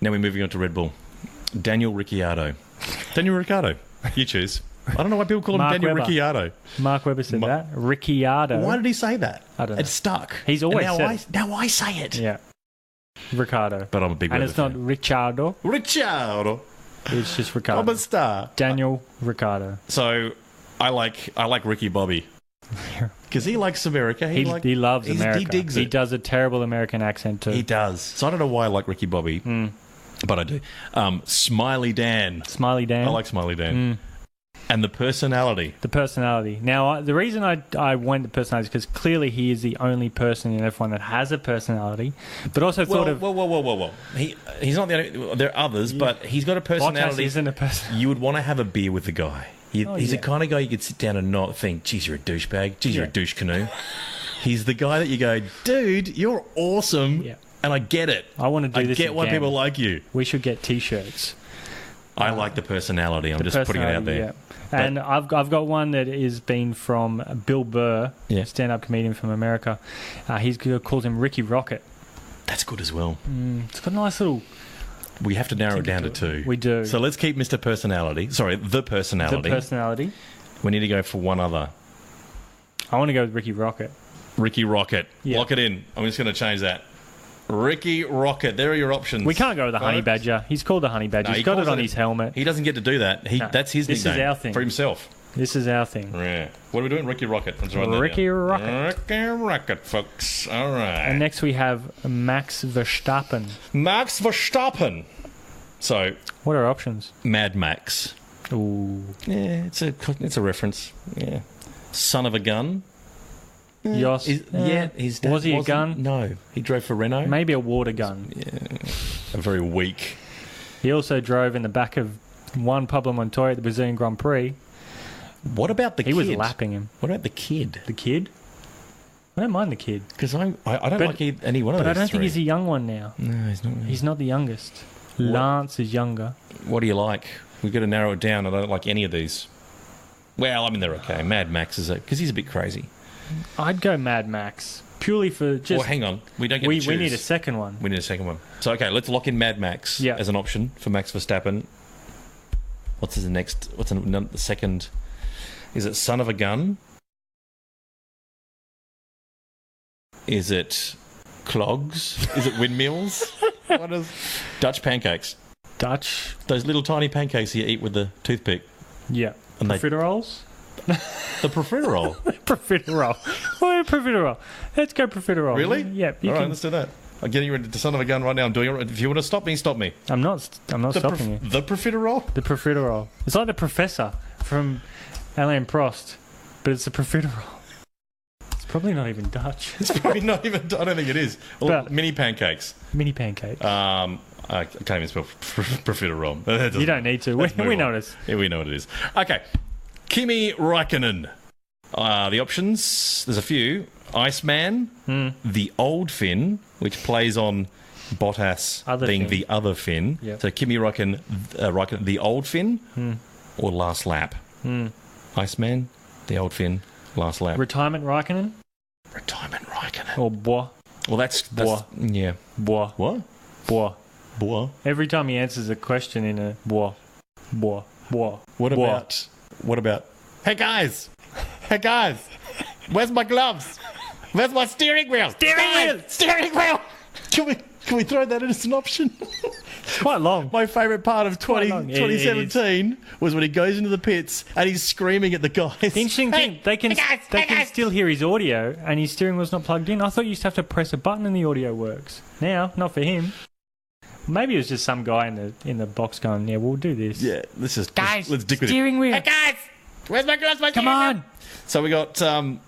Now we're moving on to Red Bull. Daniel Ricciardo. You choose. I don't know why people call him Daniel Ricciardo. Mark Webber said that. Ricciardo. Why did he say that? I don't know. It's stuck. He's always said it. Now I say it. Yeah. Ricardo. But I'm a big Webber And it's not fan. Ricciardo. It's just Ricardo. I'm a star. Daniel Ricciardo. So I like Ricky Bobby. Because he likes America. He loves America. He digs it. He does a terrible American accent too. He does. So I don't know why I like Ricky Bobby. But I do. Smiley Dan. I like Smiley Dan. And the personality. Now, the reason I went the personality is because clearly he is the only person in F1 that has a personality. But also Whoa. He's not the only... There are others, but he's got a personality. Bottas isn't a person. You would want to have a beer with the guy. He's the kind of guy you could sit down and not think, geez, you're a douchebag. Geez, you're a douche canoe. He's the guy that you go, dude, you're awesome. Yeah. And I get it. I want to do this I get why again. people like you. We should get T-shirts. I like the personality. I'm just putting it out there. Yeah. And I've got one that is been from Bill Burr, stand-up comedian from America. He calls him Ricky Rocket. That's good as well. It's got a nice little... We have to narrow it down to two. We do. So let's keep Mr. Personality. Sorry, the personality. The personality. We need to go for one other. I want to go with Ricky Rocket. Ricky Rocket. Yeah. Lock it in. I'm just going to change that. Ricky Rocket. There are your options. We can't go with the Honey Badger. He's called the Honey Badger. No, He's got it on his helmet. He doesn't get to do that. That's his nickname. This is our thing. For himself. This is our thing. Yeah. What are we doing? Ricky Rocket. Let's write that Ricky down. Rocket. Ricky Rocket, folks. All right. And next we have Max Verstappen. Max Verstappen. So, what are our options? Mad Max. Ooh. Yeah, it's a reference. Yeah. Son of a gun. Yoss. His dad was he a wasn't. gun? No, he drove for Renault. Maybe a water gun. Yeah, a very weak. He also drove in the back of Juan Pablo Montoya at the Brazilian Grand Prix. What about the kid? He was lapping him. What about the kid? The kid? I don't mind the kid. Because I don't like any one of those But I don't three. think he's a young one now. No, he's not. He's not the youngest. Lance is younger. What do you like? We've got to narrow it down. I don't like any of these. Well, I mean, they're okay. Mad Max is because he's a bit crazy. I'd go Mad Max purely for just. Well, hang on. We don't get to choose. We need a second one. We need a second one. So, okay, let's lock in Mad Max as an option for Max Verstappen. What's the next? What's the second? Is it Son of a Gun? Is it Clogs? Is it Windmills? What is Dutch pancakes? Dutch? Those little tiny pancakes you eat with the toothpick. Yeah. And Profiteroles? The profiterole. Profiterole. Oh, profiterole. Let's go profiterole. Really? Yeah. All right, let's do that. I'm getting ready to Son of a Gun right now. I'm doing it. If you want to stop me, stop me. I'm not stopping you. The profiterole? The profiterole. It's like the professor from Alain Prost, but it's a profiterole. It's probably not even Dutch. It's probably not even. I don't think it is. Well, mini pancakes. Mini pancakes. I can't even spell profiterole. You don't need to. We know it. Yeah, we know what it is. Okay. Kimi Räikkönen. The options, there's a few. Iceman, the old Finn, which plays on Bottas being the other Finn. Yep. So Kimi Räikkönen, the old Finn, or last lap. Iceman, the old Finn, last lap. Retirement Räikkönen? Retirement Räikkönen. Or Bois? Well, that's yeah. Bois. What? Bois. Bois. Every time he answers a question in a Bois. Bois. Bois. What about? Hey guys, where's my gloves? Where's my steering wheel? Steering wheel. Can we throw that in as an option? It's quite long. My favourite part of 2017 was when he goes into the pits and he's screaming at the guys. The interesting thing, they can still hear his audio and his steering wheel's not plugged in. I thought you used to have to press a button and the audio works. Now, not for him. Maybe it was just some guy in the box going, yeah, we'll do this. Yeah, let's dick with it. Steering wheel. Hey guys, where's my gloves? Come on. So we got the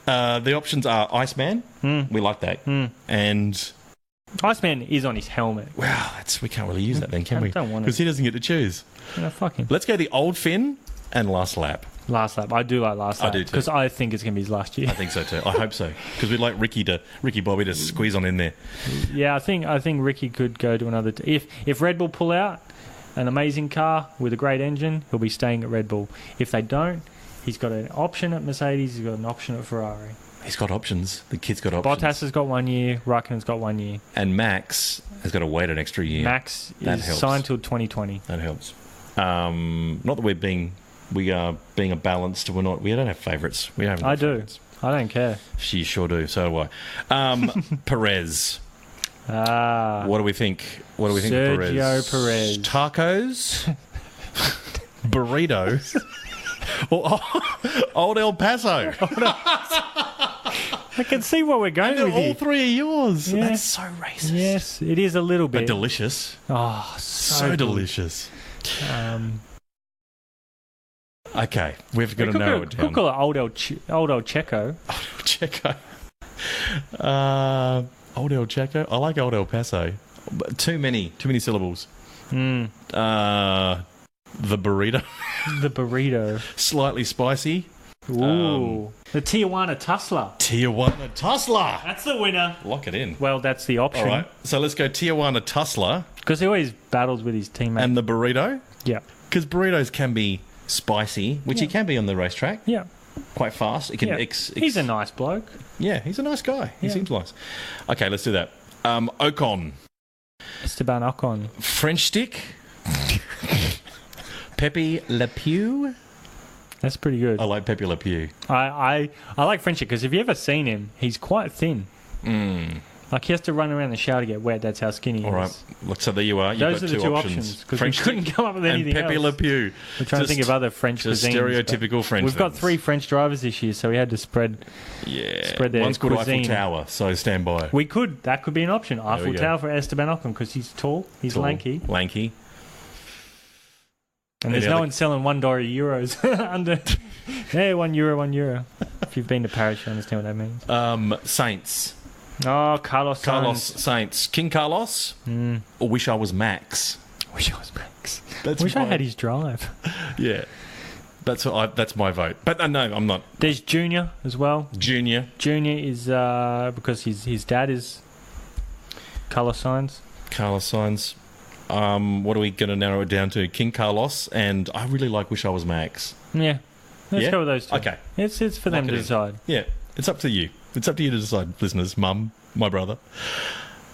options are Iceman. We like that. And Iceman is on his helmet. Wow, we can't really use that then, can we? Don't want it. Because he doesn't get to choose. No, fuck him. Let's go the old Finn and last lap. Last lap. I do like last lap. I do too. Because I think it's going to be his last year. I think so too. I hope so. Because we'd like Ricky Bobby to squeeze on in there. Yeah, I think Ricky could go to another... If Red Bull pull out an amazing car with a great engine, he'll be staying at Red Bull. If they don't, he's got an option at Mercedes, he's got an option at Ferrari. He's got options. The kid's got options. Bottas has got 1 year, Raikkonen's got 1 year. And Max has got to wait an extra year. Max is signed till 2020. That helps. Not that we are being a balanced. We don't have favourites. I do. I don't care. You sure do. So do I. Perez. What do we think? What do we think of Perez? Sergio Perez. Tacos. Burritos. Or Old El Paso. I can see what we're going with here. All three are yours. Yeah. That's so racist. Yes, it is a little bit. But delicious. Oh, so delicious. Okay, we've got to narrow it down. We'll call it Old El Checo. Old El Checo. I like Old El Paso. But too many syllables. The burrito. The burrito. Slightly spicy. Ooh. The Tijuana Tussler. Tijuana Tussler. That's the winner. Lock it in. Well, that's the option. All right. So let's go Tijuana Tussler. Because he always battles with his teammate. And the burrito. Yeah. Because burritos can be spicy, which he can be on the racetrack. Yeah. Quite fast. It can He's a nice bloke. Yeah, he's a nice guy. He seems nice. Okay, let's do that. Ocon. Esteban Ocon. French stick. Pepe Le Pew. That's pretty good. I like Pepe Le Pew. I like French stick because if you've ever seen him, he's quite thin. Like he has to run around the shower to get wet. That's how skinny he is. All right. So there you are. You've Those got are the two options because we couldn't come up with anything and Pepe else. Le Pew. We're trying to think of other French cuisines. Stereotypical French. We've got 3 French drivers this year, so we had to spread their One's called cuisine. Eiffel Tower, so stand by. That could be an option. Eiffel Tower for Esteban Ocon because he's tall, he's lanky. And there's no one selling $1 euros under. Yeah, €1. If you've been to Paris, you understand what that means. Saints. Oh, Carlos Saints. King Carlos? Or Wish I Was Max? Wish I was Max. I had his drive. Yeah. That's my vote. But no, I'm not. There's Junior as well. Junior is because his dad is Carlos Sainz. Carlos Sainz. What are we going to narrow it down to? King Carlos, and I really like Wish I Was Max. Yeah. Let's go with those two. Okay. It's for them to decide. Yeah. It's up to you. It's up to you to decide, listeners. Mum, my brother.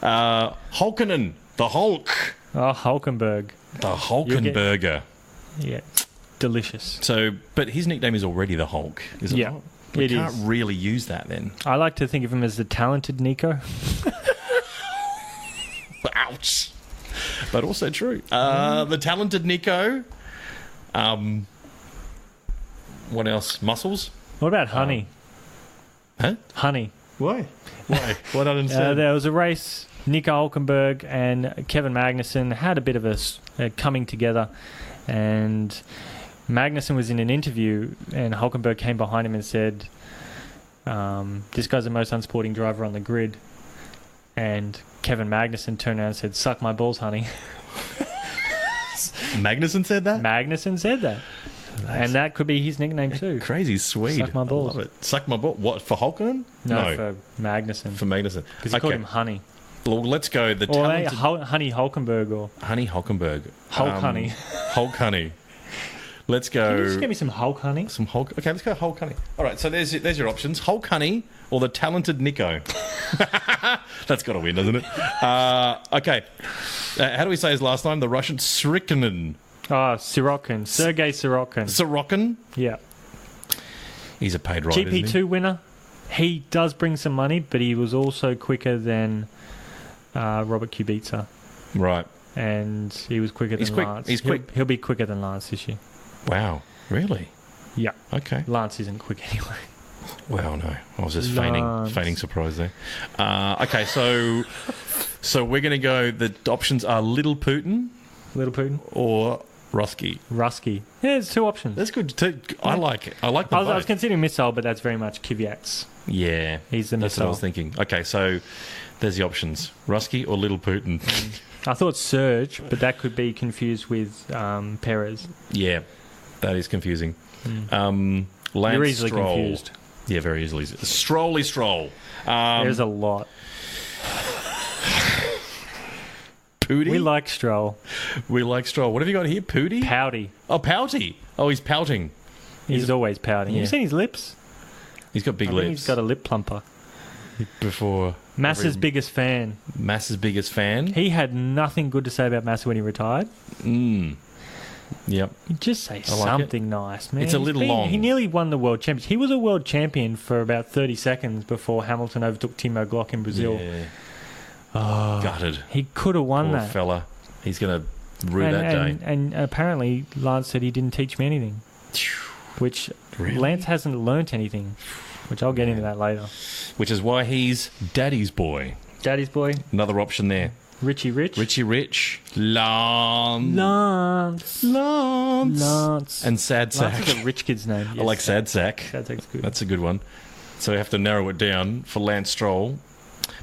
Hulkinen, the Hulk. Oh, Hulkenberg. The Hulkenberger. Yeah. Delicious. So, but his nickname is already the Hulk, is it not? We can't really use that then. I like to think of him as the talented Nico. Ouch. But also true. The talented Nico. What else? Muscles? What about Honey? Huh? Honey. Why? What I didn't say. There was a race. Nico Hulkenberg and Kevin Magnussen had a bit of a coming together, and Magnussen was in an interview, and Hulkenberg came behind him and said, "This guy's the most unsporting driver on the grid." And Kevin Magnussen turned around and said, "Suck my balls, honey." Magnussen said that? Magnussen said that. And that could be his nickname too. Crazy sweet. Suck my balls. I love it. Suck my balls. What, for Hulkinen? No, for Magnussen. For Magnussen. Because he called him Honey. Well, let's go. Honey Hulkenberg or... Honey Hulkenberg. Hulk Honey. Hulk Honey. Let's go... Can you just give me some Hulk Honey? Some Hulk... Okay, let's go Hulk Honey. All right, so there's your options. Hulk Honey or the talented Nico. That's got to win, doesn't it? Okay. How do we say his last name? The Russian Sirokkin. Oh, Sirokkin. Sergei Sirokkin. Sirokkin? Yeah. He's a paid rider, GP2 winner. He does bring some money, but he was also quicker than Robert Kubica. Right. And he was quicker than Lance. He's quick. He'll be quicker than Lance this year. Wow. Really? Yeah. Okay. Lance isn't quick anyway. Well, no. I was just feigning surprise there. Okay, so we're going to go... The options are Little Putin. Or... Rusky. Yeah, there's 2 options. That's good too. I like it. I like them I was considering Missile, but that's very much Kvyat's. Yeah. He's the Missile. That's what I was thinking. Okay, so there's the options. Rusky or Little Putin? I thought Serge, but that could be confused with Perez. Yeah, that is confusing. Lance You're easily Stroll. Confused. Yeah, very easily. Stroll. There's a lot. Pooty? We like Stroll. What have you got here? Pooty? Pouty. Oh, pouty. Oh, he's pouting. He's always pouting. Yeah. Have you seen his lips? He's got big lips. He's got a lip plumper. Before Massa's biggest fan. He had nothing good to say about Massa when he retired. Yep. You just say something nice, man. It's a little long. He nearly won the world championship. He was a world champion for about 30 seconds before Hamilton overtook Timo Glock in Brazil. Yeah. Oh, gutted. He could have won that. Poor fella. He's going to rue that day. And apparently Lance said he didn't teach me anything. Which really? Lance hasn't learnt anything. Which I'll get into that later. Which is why he's Daddy's boy. Daddy's boy. Another option there. Richie Rich. Lance. And Sad Sack. Lance is a rich kid's name. Yes, I like Sad Sack. Sad Sack's good. That's a good one. So we have to narrow it down for Lance Stroll.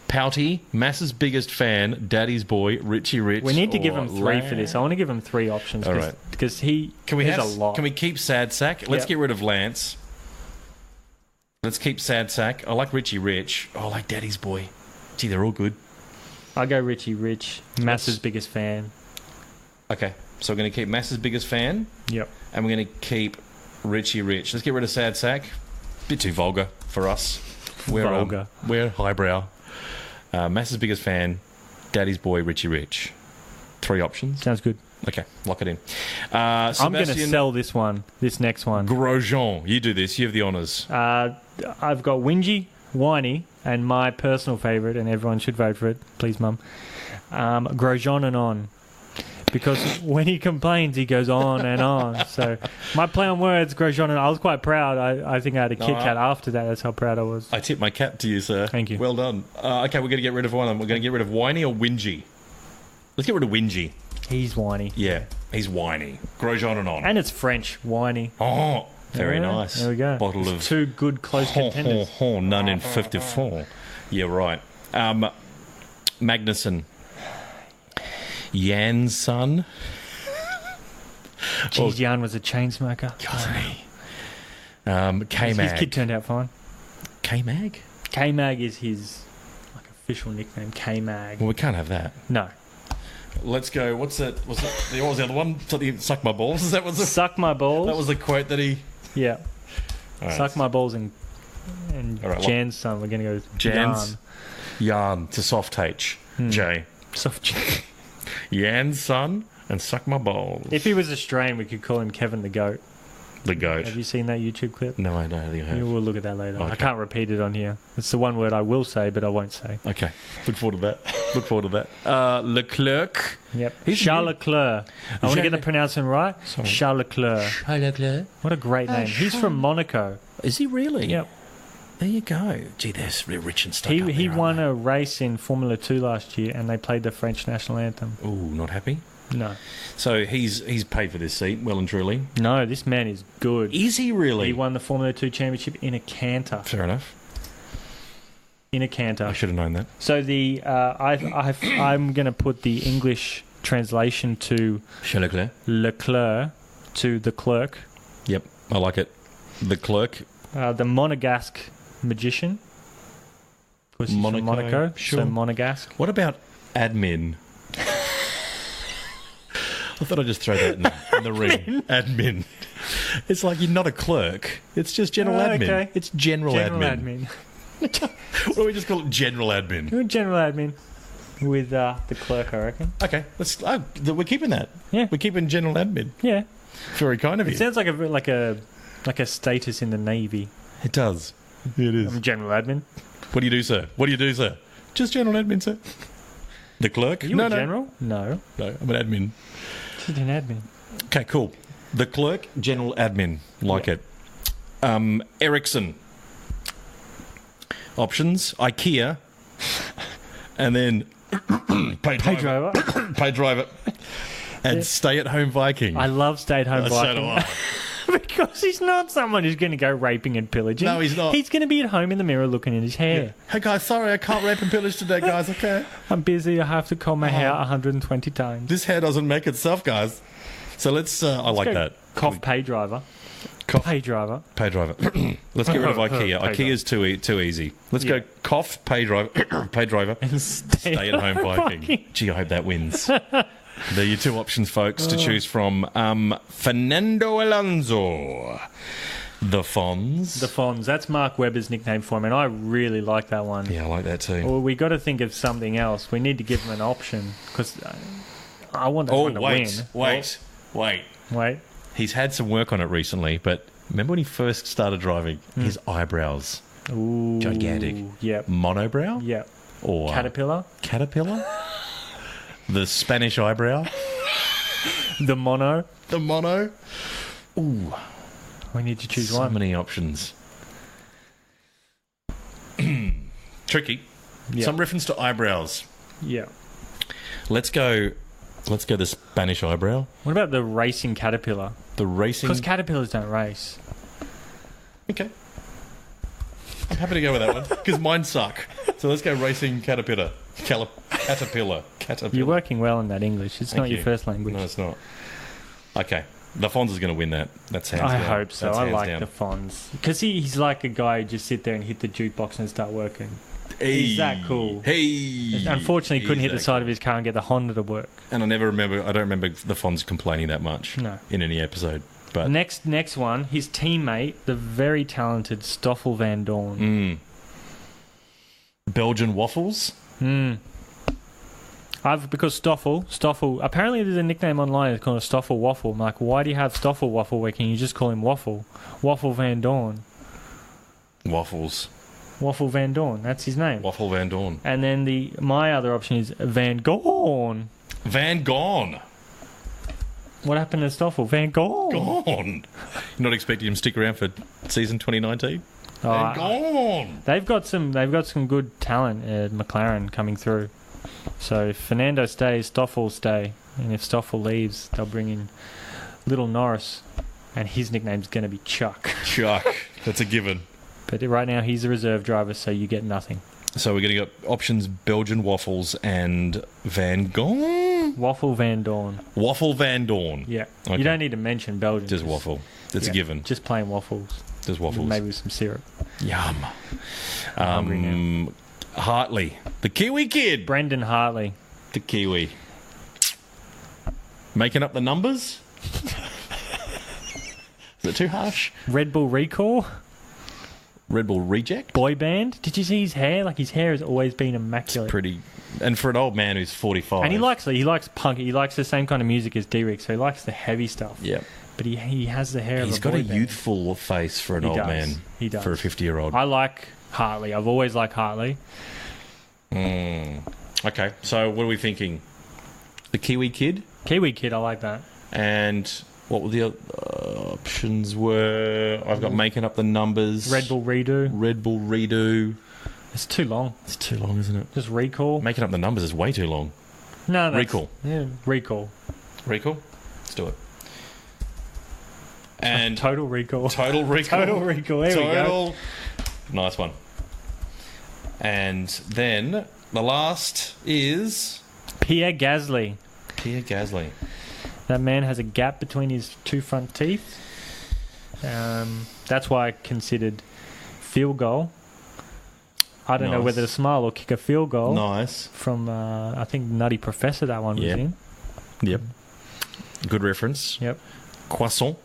Pouty, Massa's biggest fan, Daddy's boy, Richie Rich. We need to give him 3 for this. I want to give him 3 options. All right. Because he has a lot. Can we keep Sad Sack? Let's get rid of Lance. Let's keep Sad Sack. I like Richie Rich. Oh, I like Daddy's Boy. Gee, they're all good. I go Richie Rich. Mass's biggest fan. Okay, so we're going to keep Mass's biggest fan. Yep. And we're going to keep Richie Rich. Let's get rid of Sad Sack. Bit too vulgar for us. Vulgar. We're highbrow. Mass's biggest fan. Daddy's Boy, Richie Rich. 3 options. Sounds good. Okay, lock it in. I'm going to sell this next one. Grosjean. You do this. You have the honours. I've got Whingy, Whiny, and my personal favourite, and everyone should vote for it. Please, Mum. Grosjean and on. Because when he complains, he goes on and on. So my play on words, Grosjean, and I was quite proud. I think I had a Kit Kat after that. That's how proud I was. I tip my cap to you, sir. Thank you. Well done. Okay, we're going to get rid of one of them. We're going to get rid of Whiny or Whingy. Let's get rid of Whingy. He's whiny. Yeah, he's whiny. Grosjean and on. And it's French, whiny. Oh, very nice. There we go. Bottle of... 2 good close contenders. None in 54. Yeah, right. Magnussen. Jan's son. Jeez, Jan was a chain smoker. K-Mag. His kid turned out fine. K-Mag? K-Mag is his official nickname. K-Mag. Well, we can't have that. No. Let's go. What's that? What was the other one? Something, suck my balls? Is that what Suck my balls? That was the quote that he... Yeah. Right. Suck my balls and right, Jan's son. We're going to go Jan's. Yarn to soft H. J. Soft J. Jan's son and suck my balls. If he was Australian, we could call him Kevin the Goat. The goat. Have you seen that YouTube clip? No, I don't think I have. We'll look at that later. Okay. I can't repeat it on here. It's the one word I will say, but I won't say. Okay. Look forward to that. Leclerc. Yep. He's Charles Leclerc. I want to get the pronouncement right. Sorry. Charles Leclerc. Charles Leclerc. What a great name. He's from Monaco. Is he really? Yep. There you go. Gee, they're really rich and stuff. He won a race in Formula 2 last year, and they played the French national anthem. Ooh, not happy? No. So he's paid for this seat, well and truly. No, this man is good. Is he really? He won the Formula 2 championship in a canter. Fair enough. In a canter. I should have known that. So the I'm going to put the English translation to Charles Leclerc. Leclerc to the clerk. Yep, I like it. The clerk. The Monegasque magician. Of course, he's from Monaco. Sure. So Monegasque. What about admin? I thought I'd just throw that in the ring. Admin. It's like you're not a clerk. It's just general admin. Okay. It's general admin. What do we just call it? General admin. General admin with the clerk, I reckon. Okay, we're keeping that. Yeah. We're keeping general admin. Yeah. Very kind of you. It sounds like a status in the Navy. It does. It is. I'm general admin. What do you do, sir? Just general admin, sir. The clerk? Are you a general? No. No, I'm an admin. Just an admin. Okay, cool. The clerk, general admin. Like it. Ericsson. Options, IKEA. And then pay driver. Pay driver. And stay-at-home Viking. I love stay-at-home Viking. So do I. Because he's not someone who's going to go raping and pillaging. No, he's not. He's going to be at home in the mirror looking at his hair. Yeah. Hey, guys, sorry, I can't rape and pillage today, guys, okay? I'm busy. I have to comb my hair 120 times. This hair doesn't make itself, guys. So let's I like that. Cough pay driver. Pay driver. Pay driver. Let's get rid of IKEA. IKEA's too easy. Let's go cough, pay driver, pay driver, And stay-at-home Viking. Gee, I hope that wins. There are your 2 options, folks, to choose from. Fernando Alonso. The Fonz. The Fonz. That's Mark Webber's nickname for him, and I really like that one. Yeah, I like that too. Well, we got to think of something else. We need to give him an option, because I want that one to win. Wait. He's had some work on it recently, but remember when he first started driving? His eyebrows. Ooh. Gigantic. Yep. Monobrow? Yep. Or Caterpillar? The Spanish eyebrow? The mono? The mono? Ooh. We need to choose so one. So many options. Tricky. Yep. Some reference to eyebrows. Yeah. Let's go the Spanish eyebrow. What about the racing caterpillar? The racing... Because caterpillars don't race. Okay. I'm happy to go with that one, because mine suck. So let's go racing caterpillar. Caterpillar. You're working well in that English. It's not your first language. No, it's not. Okay. The Fonz is going to win that. That's hands I down. hope so. That's I hands like down. the Fonz. Because he's like a guy who just sit there and hit the jukebox and start working. He's that cool. Hey. Unfortunately, he couldn't hit the He's side that of his car and get the Honda to work. And I don't remember the Fonz complaining that much No. in any episode. But Next one, his teammate, the very talented Stoffel Van Dorn. Belgian waffles. Because Stoffel, apparently there's a nickname online, it's called a Stoffel Waffle. I'm like, why do you have Stoffel Waffle? Where can you just call him Waffle? Waffle Van Dorn. Waffles. Waffle Van Dorn, that's his name. Waffle Van Dorn. And then my other option is Van Gorn. Van Gone. What happened to Stoffel? Van Gorn. Gone. You're not expecting him to stick around for season 2019? Van Gone. They've got some good talent at McLaren coming through. So if Fernando stays, Stoffel will stay. And if Stoffel leaves, they'll bring in Little Norris. And his nickname's going to be Chuck. Chuck. That's a given. But right now, he's a reserve driver, so you get nothing. So we're going to get options Belgian waffles and Van Gone? Waffle Van Dorn. Waffle Van Dorn. Yeah. Okay. You don't need to mention Belgian. Just waffle. That's a given. Just plain waffles. Just waffles. Maybe with some syrup. Yum. hungry now. Hartley. The Kiwi kid. Brendan Hartley. The Kiwi. Making up the numbers? Is it too harsh? Red Bull Recall. Red Bull Reject? Boy band. Did you see his hair? Like, his hair has always been immaculate. Pretty. And for an old man who's 45. And he likes punk. He likes the same kind of music as D-Rick, so he likes the heavy stuff. Yeah. But he has the hair of a boy He's got a band. youthful face for an old man. He does. For a 50-year-old. I like Hartley. I've always liked Hartley. Okay, so what are we thinking? The Kiwi kid? Kiwi kid, I like that. And what were the options were? I've got making up the numbers. Red Bull Redo. Red Bull Redo. It's too long. It's too long, isn't it? Just Recall. Making up the numbers is way too long. No, Recall. Yeah, Recall. Recall? Let's do it. And Total Recall. Total Recall. Total Recall. There we go. Nice one. And then the last is Pierre Gasly. Pierre Gasly. That man has a gap between his two front teeth. That's why I considered field goal. I don't know whether to smile or kick a field goal. Nice. From, I think, Nutty Professor that one was in. Yep. Good reference. Yep. Croissant.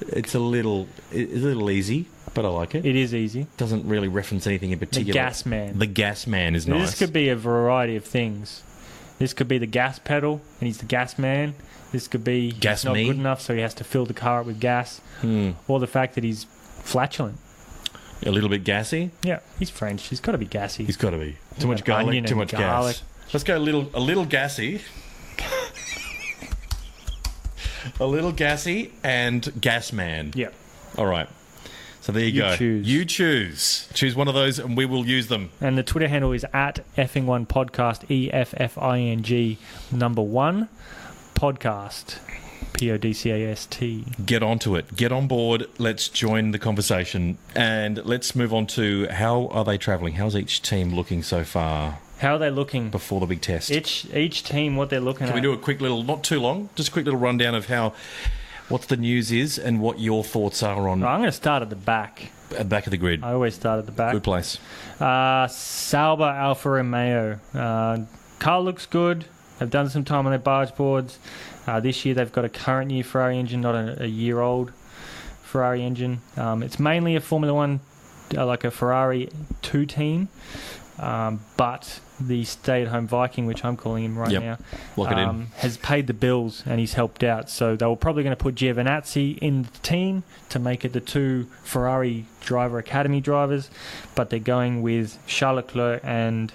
It's a little easy, but I like it. It is easy. Doesn't really reference anything in particular. The gas man. The gas man is nice. This could be a variety of things. This could be the gas pedal, and he's the gas man. This could be Gas he's not me. good enough, so he has to fill the car up with gas. Or the fact that he's flatulent. A little bit gassy. Yeah, he's French. He's got to be gassy. He's got to be. Too much Onion garlic, and too much garlic. gas. Let's go a little gassy. A little gassy and gas man. Yeah. All right. So there you go. Choose. You choose. Choose one of those and we will use them. And the Twitter handle is at Effing One Podcast, EFFING #1 podcast. PODCAST. Get onto it. Get on board. Let's join the conversation. And let's move on to how are they travelling? How's each team looking so far How are they looking? before the big test? Each team, what they're looking Can at. we do a quick little, not too long, just a quick little rundown of what the news is and what your thoughts are on I'm going to start at the back. at the back of the grid? I always start at the back. Good place. Sauber Alfa Romeo. Car looks good. They've done some time on their barge boards. This year they've got a current year Ferrari engine, not a year-old Ferrari engine. It's mainly a Formula One, like a Ferrari 2 team. But the stay-at-home Viking, which I'm calling him right now, Lock it in. has paid the bills and he's helped out. So they were probably going to put Giovinazzi in the team to make it the 2 Ferrari driver academy drivers, but they're going with Charles Leclerc and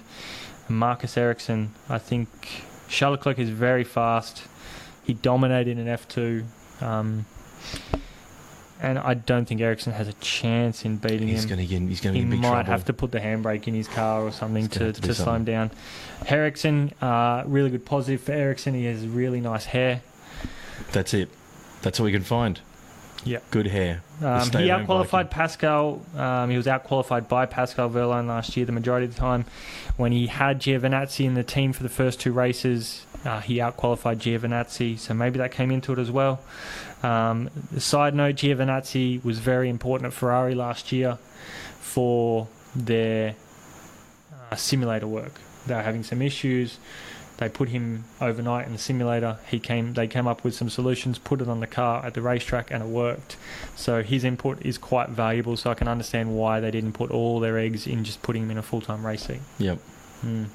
Marcus Ericsson. I think Charles Leclerc is very fast. He dominated in F2. And I don't think Ericsson has a chance in beating him. He's going to get in big trouble. He might have to put the handbrake in his car or something to slow him down. Ericsson, really good positive for Ericsson. He has really nice hair. That's it. That's all we can find. Yeah. Good hair. He outqualified Pascal. He was outqualified by Pascal Wehrlein last year the majority of the time. When he had Giovinazzi in the team for the first 2 races, he out-qualified Giovinazzi, so maybe that came into it as well. Side note, Giovinazzi was very important at Ferrari last year for their simulator work. They were having some issues. They put him overnight in the simulator. They came up with some solutions, put it on the car at the racetrack, and it worked. So his input is quite valuable, so I can understand why they didn't put all their eggs in just putting him in a full-time race seat. Yep. Who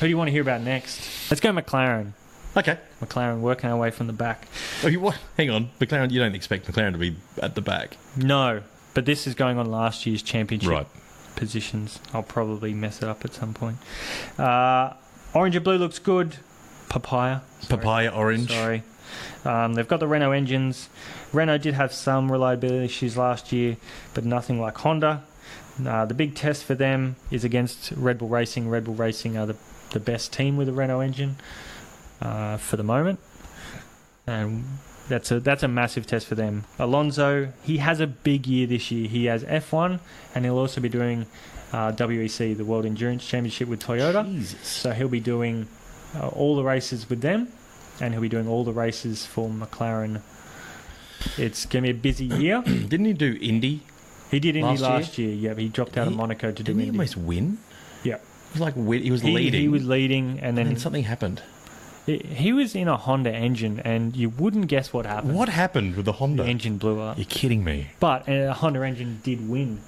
do you want to hear about next? Let's go McLaren. Okay. McLaren working our way from the back. Oh, hang on. McLaren, you don't expect McLaren to be at the back? No, but this is going on last year's championship positions. I'll probably mess it up at some point. Orange and blue looks good. Papaya orange. Sorry. They've got the Renault engines. Renault did have some reliability issues last year, but nothing like Honda. The big test for them is against Red Bull Racing. Red Bull Racing are the best team with a Renault engine for the moment. And that's a massive test for them. Alonso, he has a big year this year. He has F1, and he'll also be doing WEC, the World Endurance Championship with Toyota. Jesus. So he'll be doing all the races with them, and he'll be doing all the races for McLaren. It's going to be a busy year. Didn't he do Indy? He did Indy last year. Yeah, he dropped out of Monaco to do Indy. Didn't he almost win? Yeah. It was like he was leading. He was leading, and then something happened. He was in a Honda engine, and you wouldn't guess what happened. What happened with the Honda? The engine blew up. You're kidding me. But a Honda engine did win.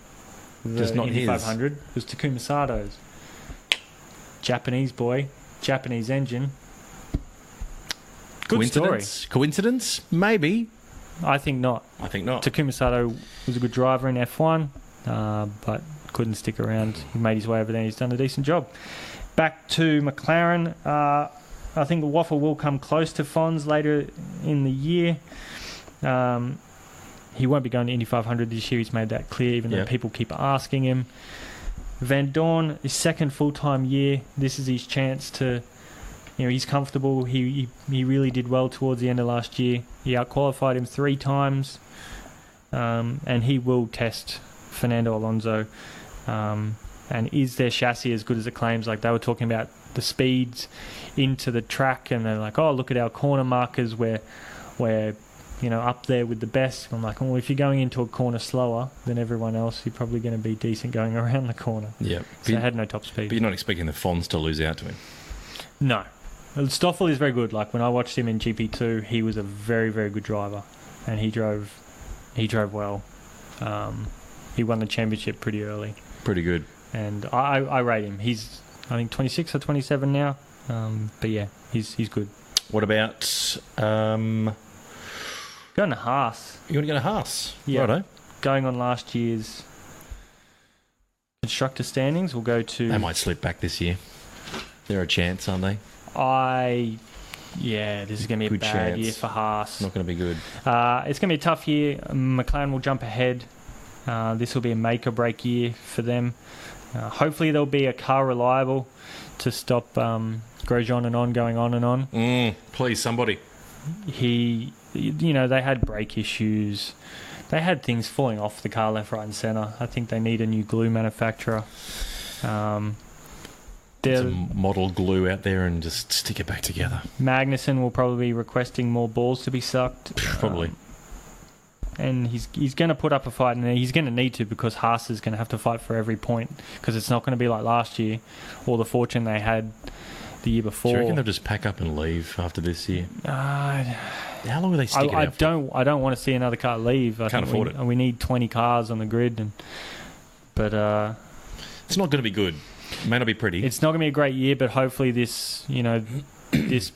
Just not Indy his. 500. It was Takuma Sato's. Japanese boy, Japanese engine. Good story. Coincidence? Maybe. I think not. Takuma Sato was a good driver in F1, but couldn't stick around. He made his way over there and he's done a decent job. Back to McLaren. I think the Waffle will come close to Fons later in the year. He won't be going to Indy 500 this year. He's made that clear, even though people keep asking him. Van Dorn, his second full-time year. This is his chance to... he's comfortable. He really did well towards the end of last year. He out-qualified him 3 times. And he will test Fernando Alonso. And is their chassis as good as it claims? Like, they were talking about the speeds into the track, and they're like, oh, look at our corner markers. We're up there with the best. I'm like, well, if you're going into a corner slower than everyone else, you're probably going to be decent going around the corner. Yeah. So they had no top speed. But you're not expecting the Fons to lose out to him? No. Stoffel is very good. Like, when I watched him in GP2, he was a very, very good driver, and he drove well. He won the championship pretty early. Pretty good. And I rate him. He's, I think, 26 or 27 now. But yeah, he's good. What about going to Haas? You want to go to Haas? Yeah. Righto. Going on last year's constructor standings, we'll go to... They might slip back this year. They're a chance, aren't they? This is going to be a bad year for Haas. Not going to be good. It's going to be a tough year. McLaren will jump ahead. This will be a make-or-break year for them. Hopefully there'll be a car reliable to stop Grosjean and on going on and on. Please, somebody. They had brake issues. They had things falling off the car left, right and centre. I think they need a new glue manufacturer. There's some model glue out there and just stick it back together. Magnussen will probably be requesting more balls to be sucked. Probably. And he's going to put up a fight, and he's going to need to, because Haas is going to have to fight for every point, because it's not going to be like last year or the fortune they had the year before. Do you reckon they'll just pack up and leave after this year? How long will they stick it out for? I don't want to see another car leave. Can't afford it. We need 20 cars on the grid, but it's not going to be good. It may not be pretty. It's not going to be a great year, but hopefully this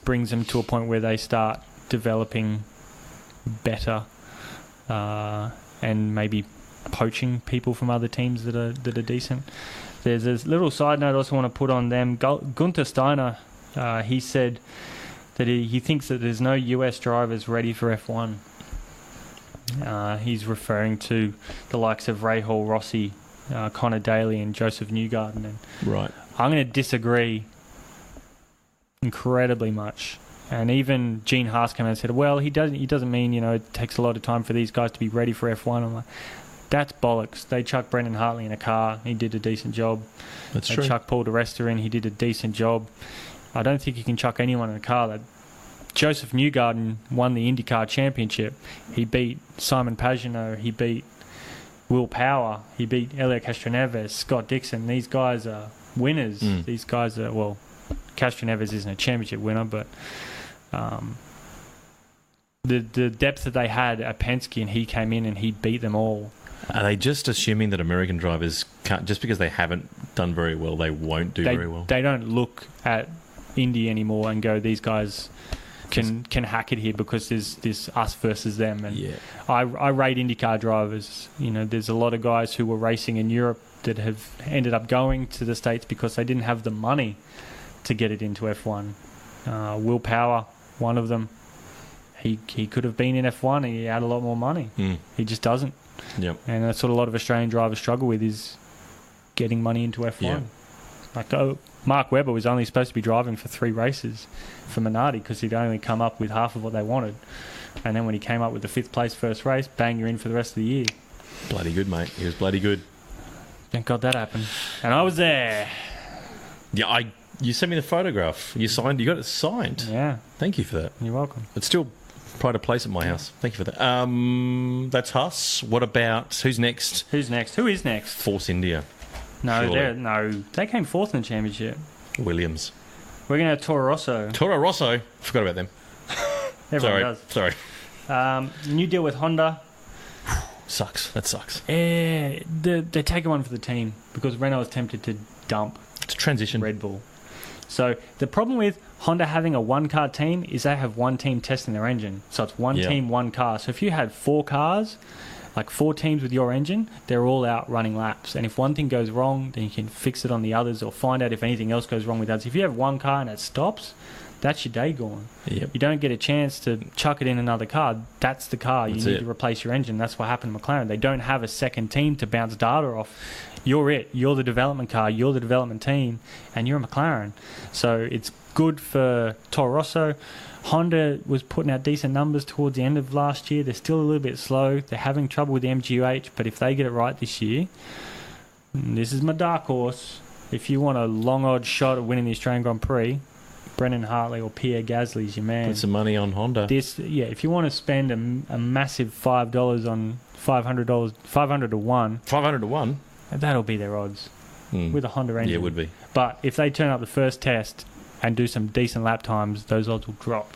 brings them to a point where they start developing better. And maybe poaching people from other teams that are decent. There's a little side note I also want to put on them. Gunther Steiner, he said that he thinks that there's no US drivers ready for F1. He's referring to the likes of Rahal Rossi, Connor Daly and Joseph Newgarden. And right. I'm going to disagree incredibly much. And even Gene Haas came out and said, well, he doesn't mean, it takes a lot of time for these guys to be ready for F1. I'm like, that's bollocks. They chucked Brendan Hartley in a car. He did a decent job. That's true. They chucked Paul di Resta in. He did a decent job. I don't think you can chuck anyone in the car. That Joseph Newgarden won the IndyCar Championship. He beat Simon Pagenaud. He beat Will Power. He beat Elio Castroneves, Scott Dixon. These guys are winners. These guys are, well, Castroneves isn't a championship winner, but the depth that they had at Penske, and he came in and he beat them all. Are they just assuming that American drivers can't, just because they haven't done very well, they won't do very well? They don't look at Indy anymore and go, these guys can hack it here because there's this us versus them. And I rate IndyCar drivers. You know, there's a lot of guys who were racing in Europe that have ended up going to the States because they didn't have the money to get it into F1. Will Power, one of them, he could have been in F1 and he had a lot more money. He just doesn't. Yep. And that's what a lot of Australian drivers struggle with, is getting money into F1. Yeah. Like, Mark Webber was only supposed to be driving for 3 races for Minardi because he'd only come up with half of what they wanted. And then when he came up with the 5th place first race, bang, you're in for the rest of the year. Bloody good, mate. He was bloody good. Thank God that happened. And I was there. Yeah, you sent me the photograph. You got it signed. Yeah. Thank you for that. You're welcome. It's still pride of place at my house. Thank you for that. That's us. What about, who's next? Who's next? Who is next? Force India. No, they came 4th in the championship. Williams. We're going to have Toro Rosso. Toro Rosso. Forgot about them. Everyone does. Sorry. New deal with Honda. Sucks. That sucks. They're taking one for the team because Renault is tempted to dump It's a transition. Red Bull. So the problem with Honda having a 1-car team is they have one team testing their engine. So it's one team, 1 car. So if you had 4 cars, like 4 teams with your engine, they're all out running laps. And if one thing goes wrong, then you can fix it on the others or find out if anything else goes wrong with others. If you have 1 car and it stops, that's your day gone. Yep. You don't get a chance to chuck it in another car. That's the car. You need to replace your engine. That's what happened to McLaren. They don't have a second team to bounce data off. You're it. You're the development car. You're the development team. And you're a McLaren. So it's good for Toro Rosso. Honda was putting out decent numbers towards the end of last year. They're still a little bit slow. They're having trouble with the MGUH, but if they get it right this year, this is my dark horse. If you want a long odd shot at winning the Australian Grand Prix, Brendan Hartley or Pierre Gasly is your man. Put some money on Honda. If you want to spend a massive $5 on $500 to 1, 500 to 1, that'll be their odds with a Honda engine. Yeah, it would be. But if they turn up the first test and do some decent lap times, those odds will drop.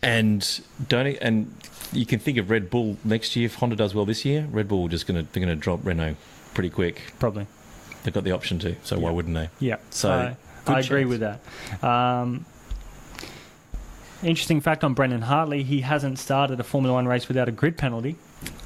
And you can think of Red Bull next year. If Honda does well this year, Red Bull they're going to drop Renault pretty quick. Probably. They've got the option to, so why wouldn't they? Yeah. So I agree with that. Interesting fact on Brendan Hartley, he hasn't started a Formula 1 race without a grid penalty.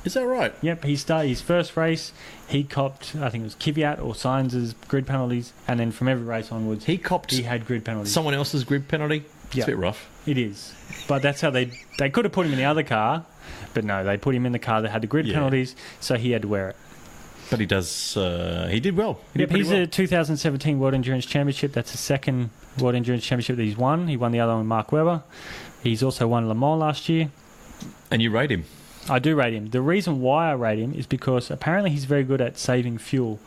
Is that right? Yep, he started his first race. He copped, I think it was Kvyat or Sainz's grid penalties, and then from every race onwards, he had grid penalties. Someone else's grid penalty? It's a bit rough. It is. But that's how they could have put him in the other car, but no, they put him in the car that had the grid penalties, so he had to wear it. But he did well. He's a 2017 World Endurance Championship. That's the second World Endurance Championship that he's won. He won the other one with Mark Webber. He's also won Le Mans last year. And you rate him? I do rate him. The reason why I rate him is because apparently he's very good at saving fuel.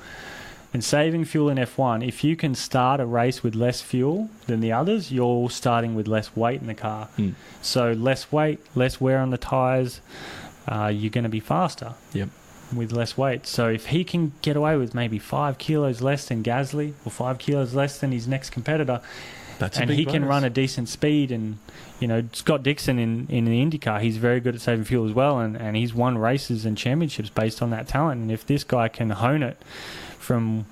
And saving fuel in F1, if you can start a race with less fuel than the others, you're starting with less weight in the car. So less weight, less wear on the tyres, you're going to be faster. Yep. With less weight. So if he can get away with maybe 5 kilos less than Gasly or 5 kilos less than his next competitor, and he can run a decent speed, and Scott Dixon in the IndyCar, he's very good at saving fuel as well, and he's won races and championships based on that talent. And if this guy can hone it from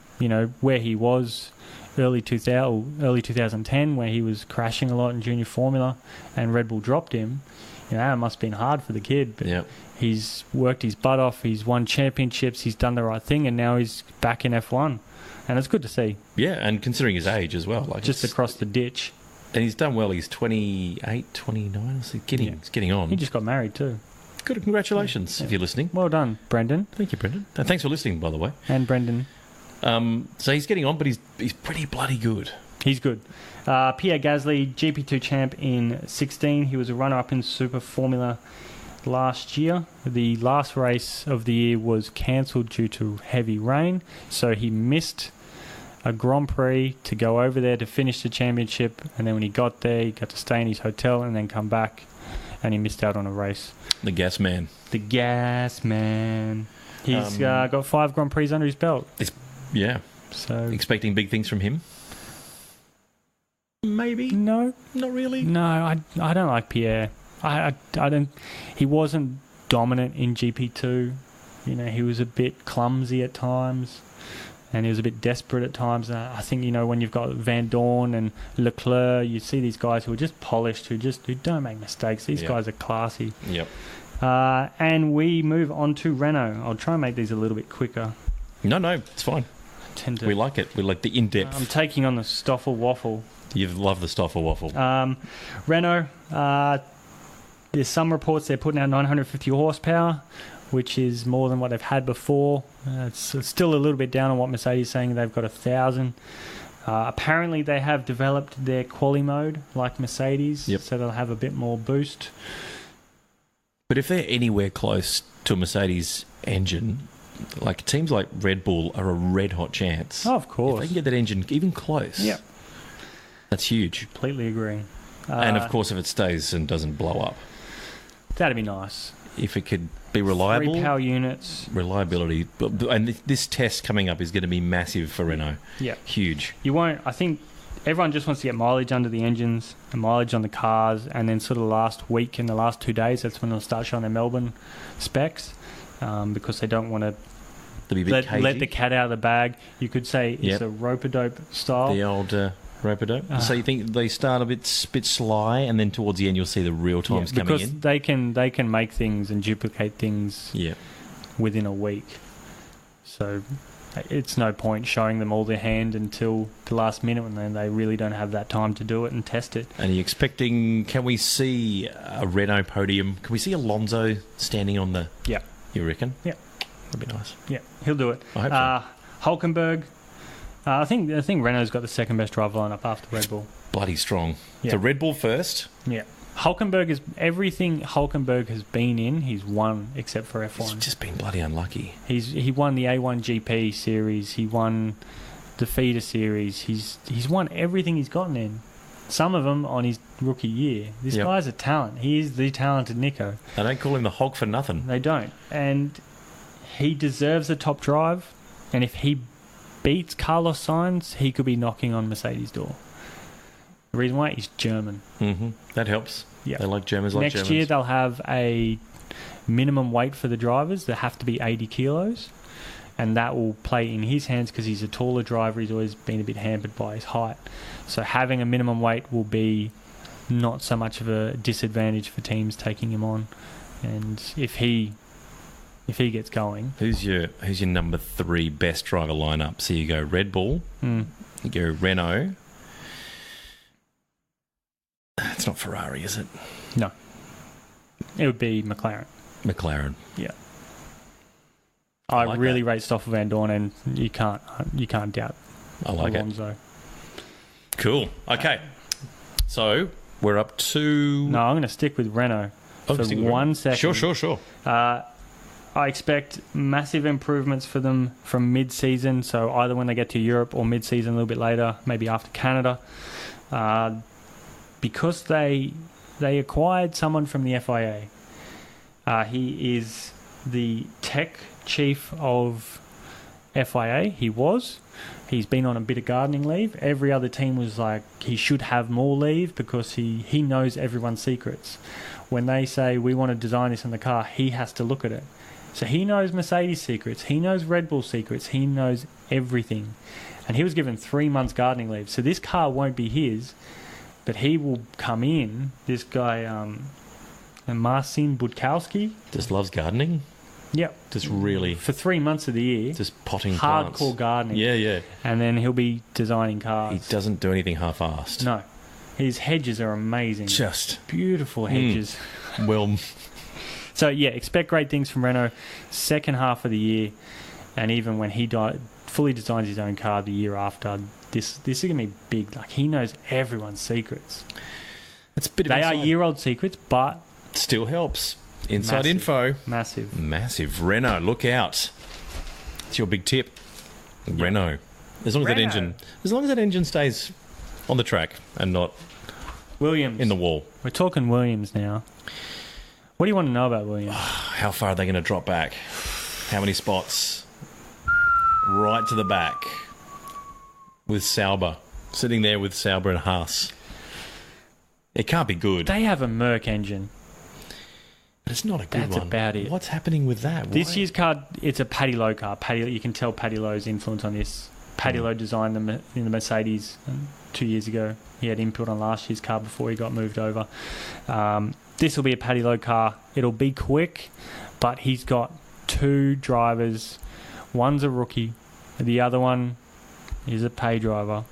where he was early 2010, where he was crashing a lot in junior formula and Red Bull dropped him, it must have been hard for the kid, but he's worked his butt off, he's won championships, he's done the right thing, and now he's back in F1. And it's good to see. Yeah, and considering his age as well. Just across the ditch. And he's done well. He's 28, 29. So he's getting on. He just got married too. Good. Congratulations if you're listening. Well done, Brendan. Thank you, Brendan. And thanks for listening, by the way. And Brendan. So he's getting on, but he's pretty bloody good. He's good. Pierre Gasly, GP2 champ in 16. He was a runner-up in Super Formula last year. The last race of the year was cancelled due to heavy rain, so he missed a Grand Prix to go over there to finish the championship, and then when he got there, he got to stay in his hotel and then come back, and he missed out on a race. The gas man. The gas man. He's got 5 Grand Prix under his belt. Yeah. So expecting big things from him? Maybe. No, not really. No, I don't like Pierre. I don't. He wasn't dominant in GP2. You know, he was a bit clumsy at times, and he was a bit desperate at times. And I think, you know, when you've got Van Dorn and Leclerc, you see these guys who are just polished, who don't make mistakes. These guys are classy. Yep. And we move on to Renault. I'll try and make these a little bit quicker. No, it's fine. We like it. We like the in-depth. I'm taking on the Stoffel Waffle. You love the Stoffel Waffle. Renault, there's some reports they're putting out 950 horsepower, which is more than what they've had before. It's still a little bit down on what Mercedes is saying. They've got 1,000. Apparently, they have developed their quali mode like Mercedes, so they'll have a bit more boost. But if they're anywhere close to a Mercedes engine, like teams like Red Bull are a red-hot chance. Oh, of course. If they can get that engine even close, that's huge. Completely agree. And, of course, if it stays and doesn't blow up. That'd be nice. If it could be reliable. 3 power units. Reliability. And this test coming up is going to be massive for Renault. Yeah. Huge. You won't... I think everyone just wants to get mileage under the engines and mileage on the cars, and then sort of last week and the last 2 days, that's when they'll start showing their Melbourne specs, because they don't want to let the cat out of the bag. You could say it's a rope-a-dope style. The old... rope-a-dope. So you think they start a bit sly, and then towards the end you'll see the real times coming in? Because they can make things and duplicate things within a week. So it's no point showing them all their hand until the last minute, and then they really don't have that time to do it and test it. And are you expecting... Can we see a Renault podium? Can we see Alonso standing on the... Yeah. You reckon? Yeah. That'd be nice. Yeah, he'll do it. I hope so. Hulkenberg... I think Renault's got the second best driver lineup after Red Bull. Bloody strong. Yeah. So Red Bull first. Yeah. Hulkenberg is everything Hulkenberg has been in. He's won except for F1. He's just been bloody unlucky. He won the A1 GP series. He won the feeder series. He's won everything he's gotten in. Some of them on his rookie year. This guy's a talent. He is the talented Nico. They don't call him the Hog for nothing. They don't, and he deserves a top drive. And if he beats Carlos Sainz, he could be knocking on Mercedes' door. The reason why, he's German. Mm-hmm. That helps. Yeah. They like Germans. Next year they'll have a minimum weight for the drivers. They have to be 80 kilos, and that will play in his hands because he's a taller driver. He's always been a bit hampered by his height. So having a minimum weight will be not so much of a disadvantage for teams taking him on. And if he gets going... Who's your number 3 best driver lineup? So you go Red Bull, you go Renault. It's not Ferrari, is it? No. It would be McLaren. McLaren. Yeah. I really rate Stoffel Van Dorn, and you can't doubt Alonso. It. Cool. Okay. So we're up to... No, I'm going to stick with Renault for 1 second. Sure. I expect massive improvements for them from mid-season, so either when they get to Europe or mid-season a little bit later, maybe after Canada. Because they acquired someone from the FIA. He is the tech chief of FIA. He's been on a bit of gardening leave. Every other team was like, he should have more leave because he knows everyone's secrets. When they say, we want to design this in the car, he has to look at it. So he knows Mercedes secrets. He knows Red Bull secrets. He knows everything. And he was given 3 months gardening leave. So this car won't be his, but he will come in. This guy, Marcin Budkowski. Just loves gardening? Yep. Just really... For 3 months of the year. Just potting hardcore plants. Gardening. Yeah. And then he'll be designing cars. He doesn't do anything half-assed. No. His hedges are amazing. Just... beautiful hedges. Well... So, yeah, expect great things from Renault second half of the year, and even when he fully designs his own car the year after, this is going to be big. Like, he knows everyone's secrets. It's a bit they are year-old secrets, but... still helps. Inside info. Massive. Renault, look out. It's your big tip. Renault. As long as that engine stays on the track and not Williams in the wall. We're talking Williams now. What do you want to know about Williams? How far are they going to drop back? How many spots? Right to the back with Sauber. Sitting there with Sauber and Haas. It can't be good. They have a Merc engine. But it's not a good one. That's about it. What's happening with that? This year's car, it's a Paddy Lowe car. You can tell Paddy Lowe's influence on this. Paddy Lowe designed them in the Mercedes 2 years ago. He had input on last year's car before he got moved over. This will be a Paddy Lowe car. It'll be quick, but he's got 2 drivers. One's a rookie. The other one is a pay driver.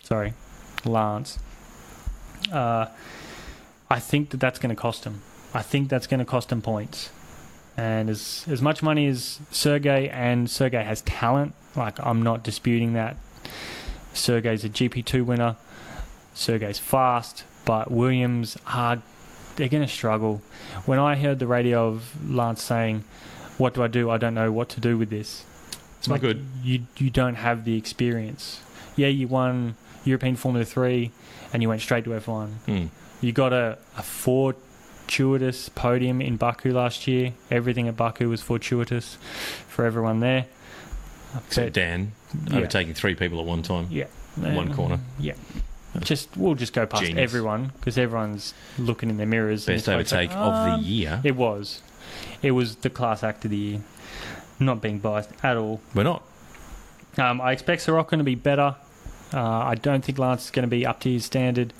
Sorry, Lance. I think that's going to cost him. I think that's going to cost him points. And as much money as Sergey, and Sergey has talent, like I'm not disputing that. Sergey's a GP2 winner. Sergey's fast, but Williams they're going to struggle. When I heard the radio of Lance saying, "What do? I don't know what to do with this." It's not good. You don't have the experience. Yeah, you won European Formula 3 and you went straight to F1. You got a fortuitous podium in Baku last year. Everything at Baku was fortuitous for everyone there. Except Dan, overtaking 3 people at one time. Yeah. In one corner. Yeah. We'll just go past everyone because everyone's looking in their mirrors. Best overtake of the year. It was the class act of the year. Not being biased at all. We're not. I expect Sirocco to be better. I don't think Lance is going to be up to his standard.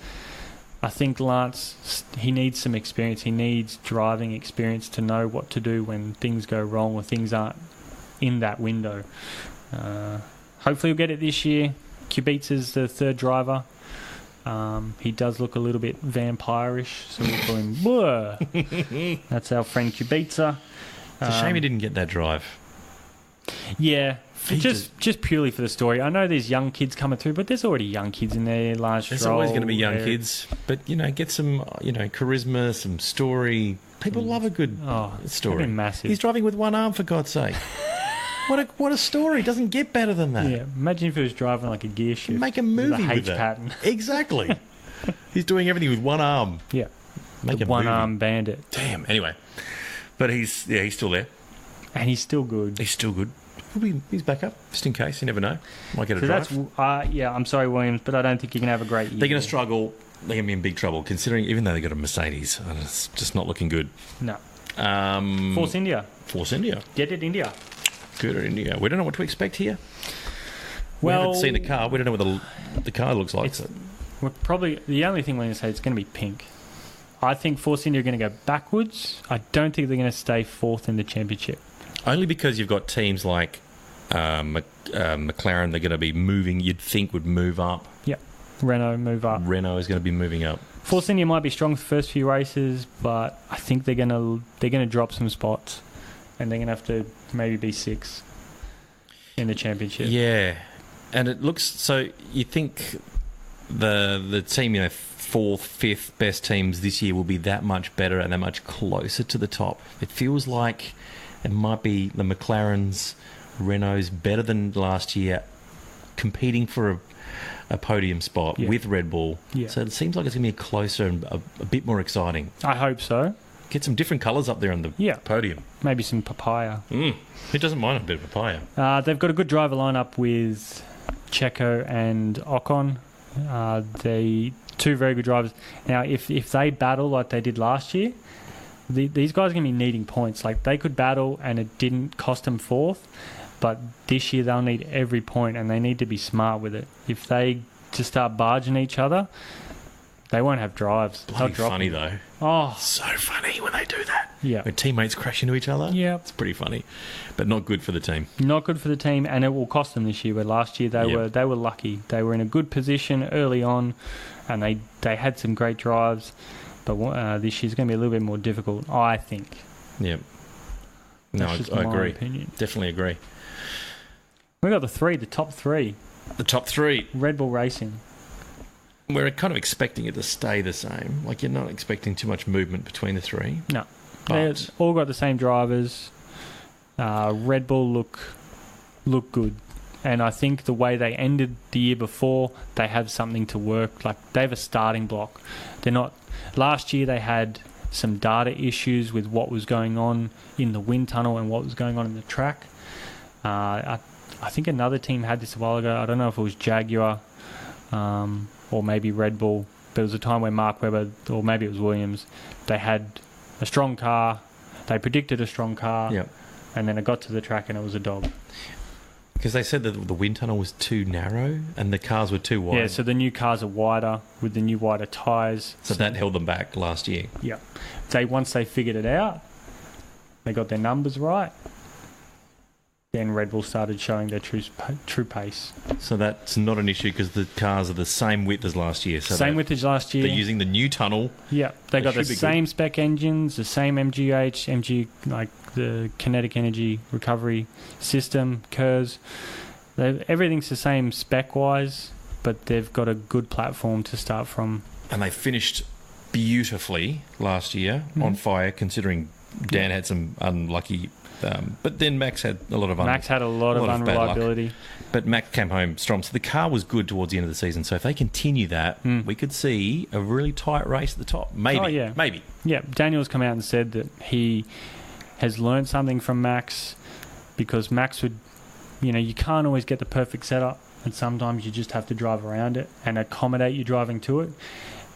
I think Lance, he needs some experience. He needs driving experience to know what to do when things go wrong or things aren't in that window. Hopefully he'll get it this year. Kubica's the 3rd driver. He does look a little bit vampire-ish, so we'll call him Whoa. That's our friend Kubica. It's a shame he didn't get that drive. Yeah, just purely for the story. I know there's young kids coming through, but there's already young kids in there. There's always going to be young kids, but get some charisma, some story. People love a good story. Massive. He's driving with one arm, for God's sake. What a story! It doesn't get better than that. Yeah, imagine if he was driving like a gear shift. Make a movie with that. pattern. Exactly. He's doing everything with one arm. Yeah, Make a one movie. arm bandit. Damn. Anyway, but he's still there, and he's still good. He's still good. He's back up just in case. You never know. Might get a drive. I'm sorry, Williams, but I don't think you're going to have a great year. They're going to struggle. They're going to be in big trouble, considering even though they got a Mercedes, it's just not looking good. No. Force India. Get it, India. Good at India. We don't know what to expect here. Well, we haven't seen the car. We don't know what the car looks like. We're probably the only thing we're going to say is it's going to be pink. I think Force India are going to go backwards. I don't think they're going to stay 4th in the championship. Only because you've got teams like McLaren. They're going to be moving. You'd think would move up. Yeah, Renault move up. Renault is going to be moving up. Force India might be strong for the first few races, but I think they're going to drop some spots, and they're going to have to maybe be 6 in the championship. Yeah, and it looks so. You think the team, 4th, 5th best teams this year will be that much better and that much closer to the top. It feels like it might be the McLarens, Renaults better than last year, competing for a podium spot with Red Bull. Yeah. So it seems like it's going to be closer and a bit more exciting. I hope so. Get some different colours up there on the podium. Maybe some papaya. Who doesn't mind a bit of papaya? They've got a good driver lineup with Checo and Ocon. They 2 very good drivers. Now, if they battle like they did last year, these guys are going to be needing points. Like, they could battle and it didn't cost them 4th, but this year they'll need every point and they need to be smart with it. If they just start barging each other, they won't have drives. Bloody funny, though. Oh. So funny when they do that. Yeah. When teammates crash into each other. Yeah. It's pretty funny. But not good for the team. Not good for the team, and it will cost them this year, where last year they were lucky. They were in a good position early on, and they had some great drives. But this year's going to be a little bit more difficult, I think. Yeah. No, I agree. Opinion. Definitely agree. We got the top 3. The top 3. Red Bull Racing. We're kind of expecting it to stay the same. Like, you're not expecting too much movement between the 3. No. They've all got the same drivers. Red Bull look good. And I think the way they ended the year before, they have something to work. Like, they have a starting block. They're not... Last year, they had some data issues with what was going on in the wind tunnel and what was going on in the track. I think another team had this a while ago. I don't know if it was Jaguar or maybe Red Bull. But it was a time where Mark Webber, or maybe it was Williams, they had a strong car. They predicted a strong car. Yep. And then it got to the track and it was a dog. Because they said that the wind tunnel was too narrow and the cars were too wide. Yeah, so the new cars are wider with the new wider tyres. So that held them back last year. Yeah. Once they figured it out, they got their numbers right, then Red Bull started showing their true pace. So that's not an issue because the cars are the same width as last year. So same width as last year. They're using the new tunnel. Yeah, they got the same spec engines, the same MG, like the kinetic energy recovery system, KERS. Everything's the same spec-wise, but they've got a good platform to start from. And they finished beautifully last year on fire, considering Dan had some unlucky... but then Max had a lot of unreliability. But Max came home strong. So the car was good towards the end of the season. So if they continue that, we could see a really tight race at the top. Maybe. Oh, yeah. Maybe. Yeah, Daniel's come out and said that he has learned something from Max, because Max would... you can't always get the perfect setup, and sometimes you just have to drive around it and accommodate your driving to it.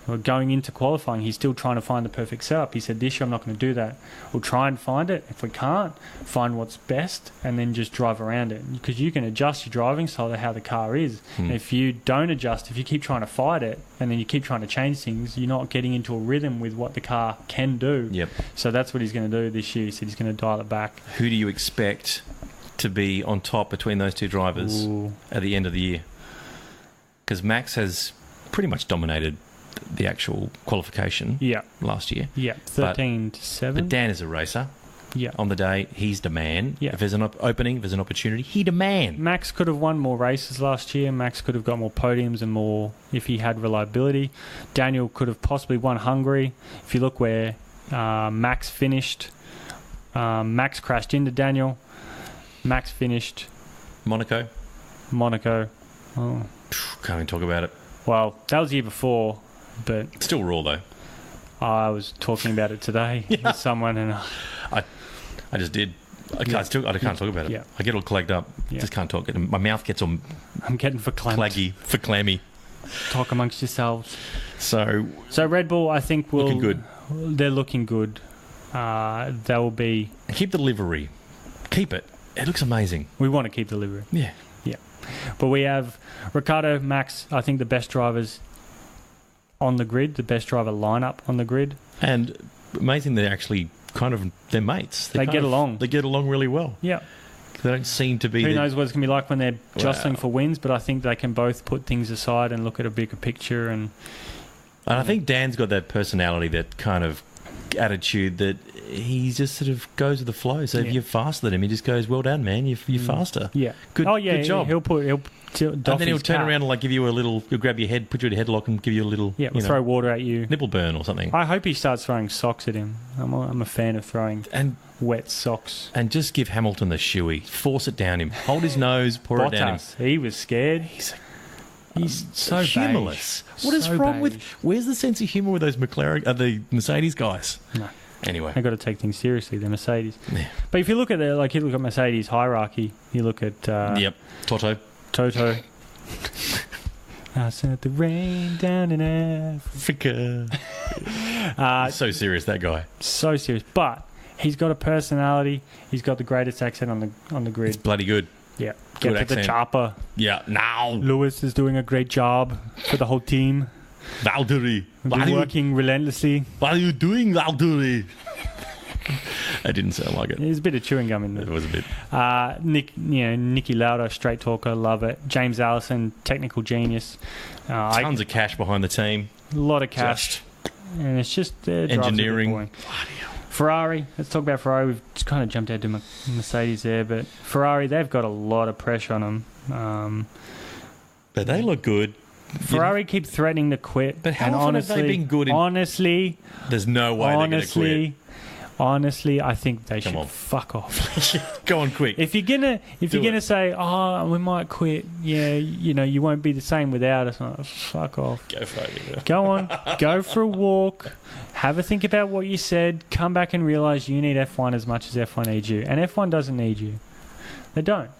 Well, going into qualifying, he's still trying to find the perfect setup. He said, this year I'm not going to do that. We'll try and find it. If we can't, find what's best and then just drive around it. Because you can adjust your driving style to how the car is. And if you don't adjust, if you keep trying to fight it and then you keep trying to change things, you're not getting into a rhythm with what the car can do. Yep. So that's what he's going to do this year. He said he's going to dial it back. Who do you expect to be on top between those two drivers at the end of the year? Because Max has pretty much dominated the actual qualification last year. Yeah, 13-7. But Dan is a racer. Yeah. On the day, he's the man. Yeah. If there's an opening, if there's an opportunity, he the man. Max could have won more races last year. Max could have got more podiums and more if he had reliability. Daniel could have possibly won Hungary. If you look where Max finished, Max crashed into Daniel. Max finished... Monaco. Oh. Can't even talk about it. Well, that was the year before, but... Still raw, though. I was talking about it today with someone, and... I just did. I can't talk about it. Yeah. I get all clogged up. Just can't talk. My mouth gets all... I'm getting clammy. Talk amongst yourselves. So Red Bull, I think, will... Looking good. They're looking good. They will be... Keep the livery. Keep it. It looks amazing. We want to keep the livery. Yeah. But we have Ricciardo, Max, I think the best drivers on the grid, the best driver lineup on the grid. And amazing they're actually they're mates. They get along. They get along really well. Yeah. They don't seem to be... Who knows what it's going to be like when they're jostling for wins, but I think they can both put things aside and look at a bigger picture. And I think Dan's got that personality, that kind of attitude that he just sort of goes with the flow. So if you're faster than him, he just goes, well done, man, you're faster. Yeah. Good job. He'll and then he'll turn around and give you a little, he'll grab your head, put you in a headlock and give you a little, throw water at you. Nipple burn or something. I hope he starts throwing socks at him. I'm a fan of throwing wet socks. And just give Hamilton the shoey. Force it down him. Hold his nose, pour it down him. He was scared. He's so humorless. Beige. What is wrong with... Where's the sense of humour with those the Mercedes guys? No. Anyway. They've got to take things seriously, they're Mercedes. Yeah. But if you look at Mercedes hierarchy, you look at... Toto. I sent the rain down in Africa. So serious, that guy. So serious. But he's got a personality. He's got the greatest accent on the grid. It's bloody good. Yeah. Good Get to the chopper. Yeah, now. Lewis is doing a great job for the whole team. Valtteri. Working relentlessly. What are you doing, Valtteri? That didn't sound like it. There's a bit of chewing gum in there. It was a bit. Nicky Lauda, straight talker, love it. James Allison, technical genius. Tons of cash behind the team. A lot of cash. And it's just engineering. Ferrari, let's talk about Ferrari. We've just kind of jumped out to Mercedes there, but Ferrari, they've got a lot of pressure on them. But they look good. Ferrari keep threatening to quit. But how often have they been good? Honestly, there's no way they're going to quit. Honestly, I think they should on. fuck off. Go on, quick. If you're gonna say, "Oh, we might quit," you won't be the same without us. Oh, fuck off. Go for it. Go on, go for a walk, have a think about what you said, come back and realise you need F1 as much as F1 needs you, and F1 doesn't need you. They don't.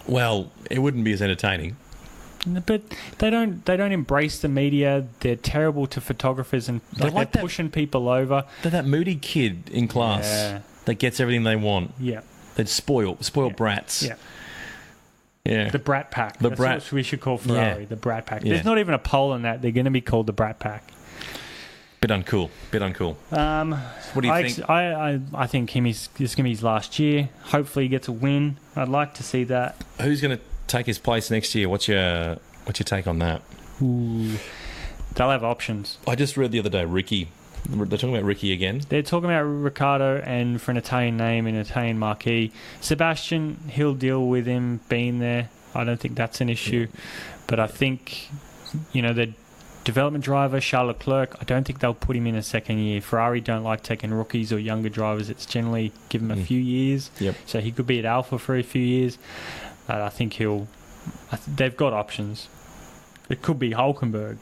Well, it wouldn't be as entertaining. But they don't embrace the media. They're terrible to photographers, and they're pushing people over. They're that moody kid in class that gets everything they want. Yeah. They're spoiled brats. Yeah. Yeah. The Brat Pack. That's what we should call Ferrari, the Brat Pack. Yeah. There's not even a poll in that. They're going to be called the Brat Pack. Bit uncool. What do you think? I think this is going to be his last year. Hopefully he gets a win. I'd like to see that. Who's going to take his place next year? What's your take on that? Ooh. They'll have options. I just read the other day, Ricky. They're talking about Ricky again. They're talking about Ricciardo, and for an Italian name, an Italian marquee. Sebastian, he'll deal with him being there. I don't think that's an issue. Yeah. But I think, the development driver, Charles Leclerc, I don't think they'll put him in a second year. Ferrari don't like taking rookies or younger drivers. It's generally give him a few years. Yep. So he could be at Alpha for a few years. I think they've got options. It could be Hülkenberg,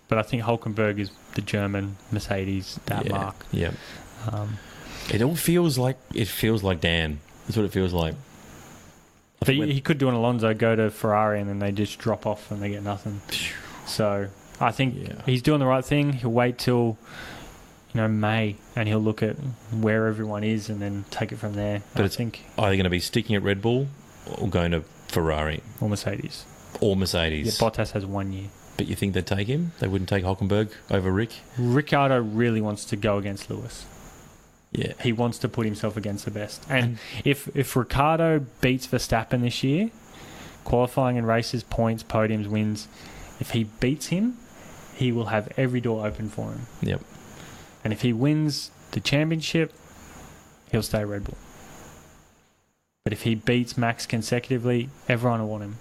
but I think Hülkenberg is the German Mercedes, that mark. Yeah. It all feels like Dan. That's what it feels like. But he could do an Alonso, go to Ferrari, and then they just drop off and they get nothing. So I think he's doing the right thing. He'll wait till May, and he'll look at where everyone is and then take it from there. But are they going to be sticking at Red Bull or going to Ferrari? Or Mercedes. Yeah, Bottas has 1 year. But you think they'd take him? They wouldn't take Hülkenberg over Rick? Ricciardo really wants to go against Lewis. Yeah. He wants to put himself against the best. And if Ricciardo beats Verstappen this year, qualifying in races, points, podiums, wins, if he beats him, he will have every door open for him. Yep. And if he wins the championship, he'll stay Red Bull. But if he beats Max consecutively, everyone will want him.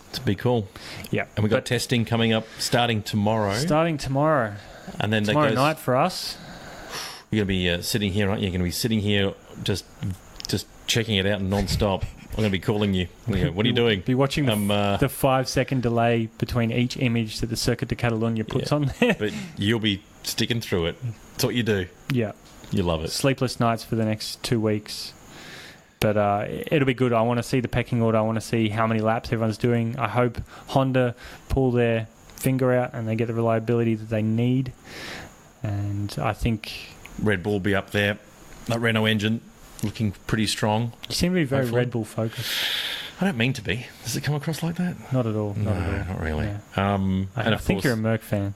It's a big call. Yeah. And we've got testing coming up starting tomorrow. And then tomorrow night for us. You're going to be sitting here, aren't you? You're going to be sitting here just checking it out non-stop. I'm going to be calling you. What are you doing? Be watching the 5-second delay between each image that the Circuit de Catalunya puts on there. But you'll be sticking through it. That's what you do. Yeah. You love it. Sleepless nights for the next 2 weeks. But it'll be good. I want to see the pecking order. I want to see how many laps everyone's doing. I hope Honda pull their finger out and they get the reliability that they need. And I think Red Bull will be up there. That Renault engine looking pretty strong. You seem to be very Red Bull focused. I don't mean to be. Does it come across like that? Not at all. No, not really. Yeah. I think you're a Merc fan.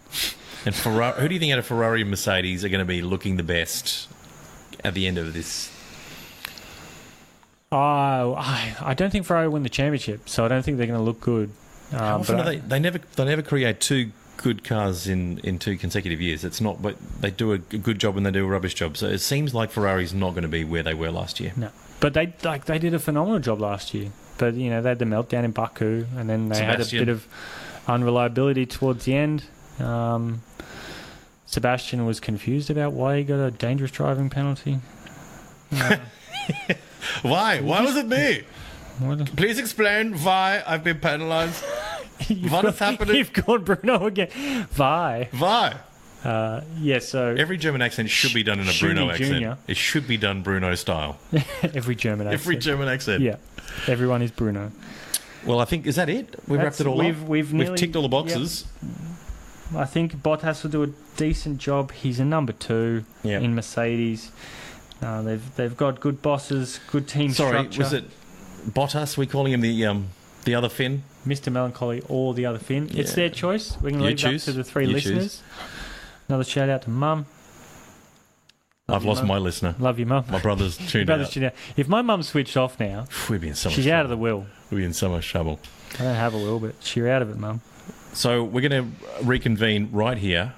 And Ferrari, who do you think out of Ferrari and Mercedes are going to be looking the best at the end of this? I don't think Ferrari win the championship, so I don't think they're going to look good. How often do they never create two good cars in 2 consecutive years. It's not, but they do a good job when they do a rubbish job. So it seems like Ferrari's not going to be where they were last year. No, but they did a phenomenal job last year. But they had the meltdown in Baku, and then they had a bit of unreliability towards the end. Sebastian was confused about why he got a dangerous driving penalty. Why? Why was it me? Please explain why I've been penalised. What is happening? You've gone Bruno again. Why? So... Every German accent should be done in a Bruno accent. It should be done Bruno style. Every German accent. Yeah. Everyone is Bruno. Well, I think... Is that it? We've wrapped it all up? We've ticked all the boxes. Yep. I think Bottas will do a decent job. He's a number 2 in Mercedes. They've got good bosses, good team structure. Was it Bottas? We're calling him the other Finn? Mr. Melancholy or the other Finn. Yeah. It's their choice. We can leave that to the 3 listeners. Another shout out to Mum. I've lost my listener. Love you, Mum. My brother's tuned out. If my mum switched off now, we'd be in so much she's trouble. out of the will. We'd be in so much trouble. I don't have a will, but you're out of it, Mum. So we're going to reconvene right here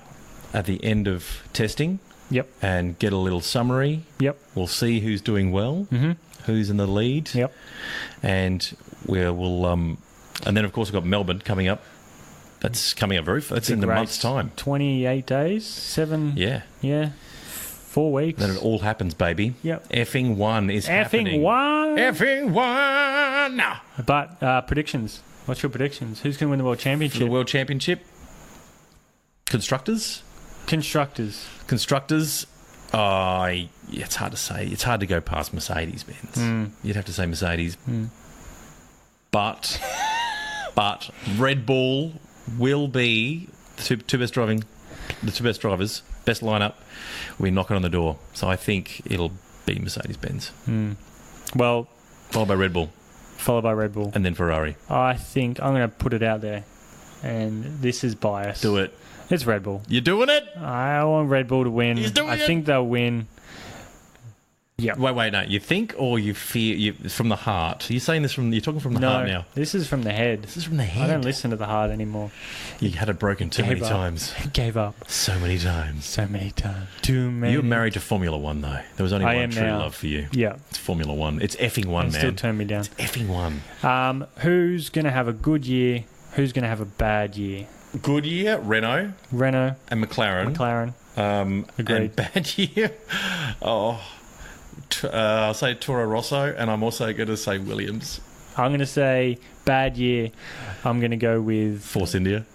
at the end of testing. Yep. And get a little summary. Yep. We'll see who's doing well, who's in the lead. Yep. And we'll and then of course we've got Melbourne coming up That's coming up that's in a month's time. 28 days, 7. Yeah. 4 weeks. Then it all happens, baby. Yep. Effing one is happening. Effing Effing one! But predictions. What's your predictions? Who's going to win the World Championship? For the World Championship? Constructors? Constructors. It's hard to say. It's hard to go past Mercedes-Benz. You'd have to say Mercedes. But Red Bull will be the two best drivers, best lineup. We're knocking on the door. So I think it'll be Mercedes-Benz. Well, followed by Red Bull. And then Ferrari. I think I'm going to put it out there. And this is bias. Do it. It's Red Bull. You're doing it? I want Red Bull to win. He's doing it. I think they'll win. Yeah. Wait, no. You think or you fear? From the heart? You're saying this you're talking from the heart now? This is from the head. This is from the head. I don't listen to the heart anymore. You had it broken too many times. Gave up. So many times. Too many. You were married to Formula One, though. There was only one true love for you. Yeah. It's Formula One. It's effing one, man. Still turned me down. It's effing one. Who's going to have a good year? Who's going to have a bad year? Good year, Renault. And McLaren. Agreed. And bad year, I'll say Toro Rosso, and I'm also going to say Williams. I'm going to say bad year. I'm going to go with Force India.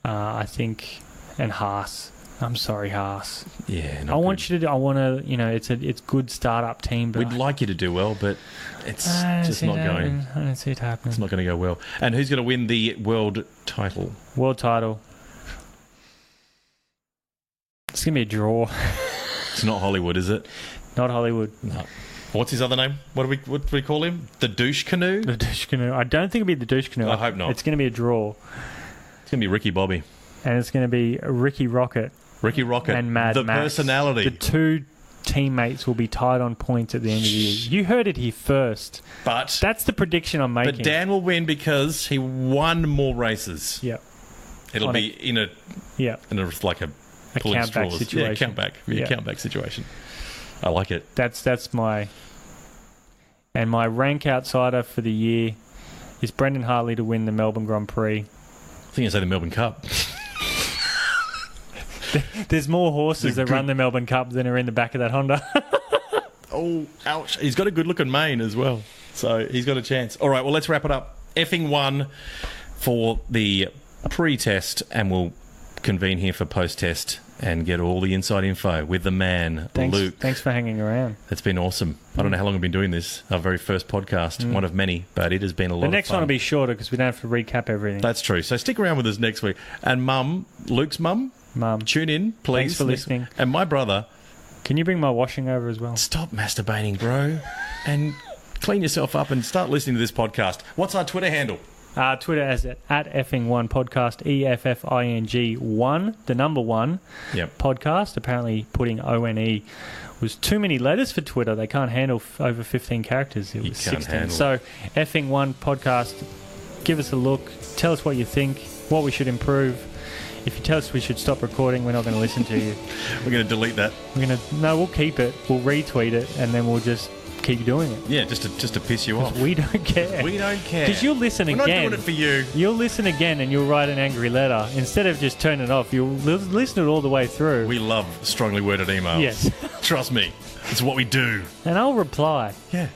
I think, and Haas. I'm sorry, Haas. Yeah, I want to. It's good startup team. But we'd like you to do well, but it's just not going. I don't see it happening. It's not going to go well. And who's going to win the world title? It's going to be a draw. It's not Hollywood, is it? Not Hollywood. No. What's his other name? What do we call him? The douche canoe? The douche canoe. I don't think it'll be the douche canoe. I hope not. It's going to be a draw. It's going to be Ricky Bobby. And it's going to be Ricky Rocket. And Mad the Max. personality. The two teammates will be tied on points at the end of the year. You heard it here first. But that's the prediction I'm making. But Dan will win because he won more races. Yep. It'll be in a like a countback situation. Yeah, countback situation. I like it. That's my my rank outsider for the year is Brendan Hartley to win the Melbourne Grand Prix. I think I say the Melbourne Cup. There's more horses that run the Melbourne Cup than are in the back of that Honda. Oh, ouch. He's got a good-looking mane as well. So he's got a chance. All right, well, let's wrap it up. Effing one for the pre-test, and we'll convene here for post-test and get all the inside info with the man, Luke. Thanks for hanging around. It's been awesome. I don't know how long we've been doing this. Our very first podcast, one of many, but it has been a lot of fun. The next one will be shorter because we don't have to recap everything. That's true. So stick around with us next week. And Luke's mum, tune in, please. Thanks for listening. And my brother. Can you bring my washing over as well? Stop masturbating, bro. And clean yourself up and start listening to this podcast. What's our Twitter handle? Twitter as at Effing One Podcast, EFFING 1, the number 1 podcast. Apparently putting ONE was too many letters for Twitter. They can't handle over 15 characters. It was 16. So Effing One Podcast, give us a look. Tell us what you think, what we should improve. If you tell us we should stop recording, we're not going to listen to you. We're going to delete that. We'll keep it. We'll retweet it, and then we'll just keep doing it. Yeah, just to piss you off. We don't care. We don't care. Because you'll listen again. We're not doing it for you. You'll listen again and you'll write an angry letter. Instead of just turning it off, you'll listen to it all the way through. We love strongly worded emails. Yes. Trust me. It's what we do. And I'll reply. Yeah.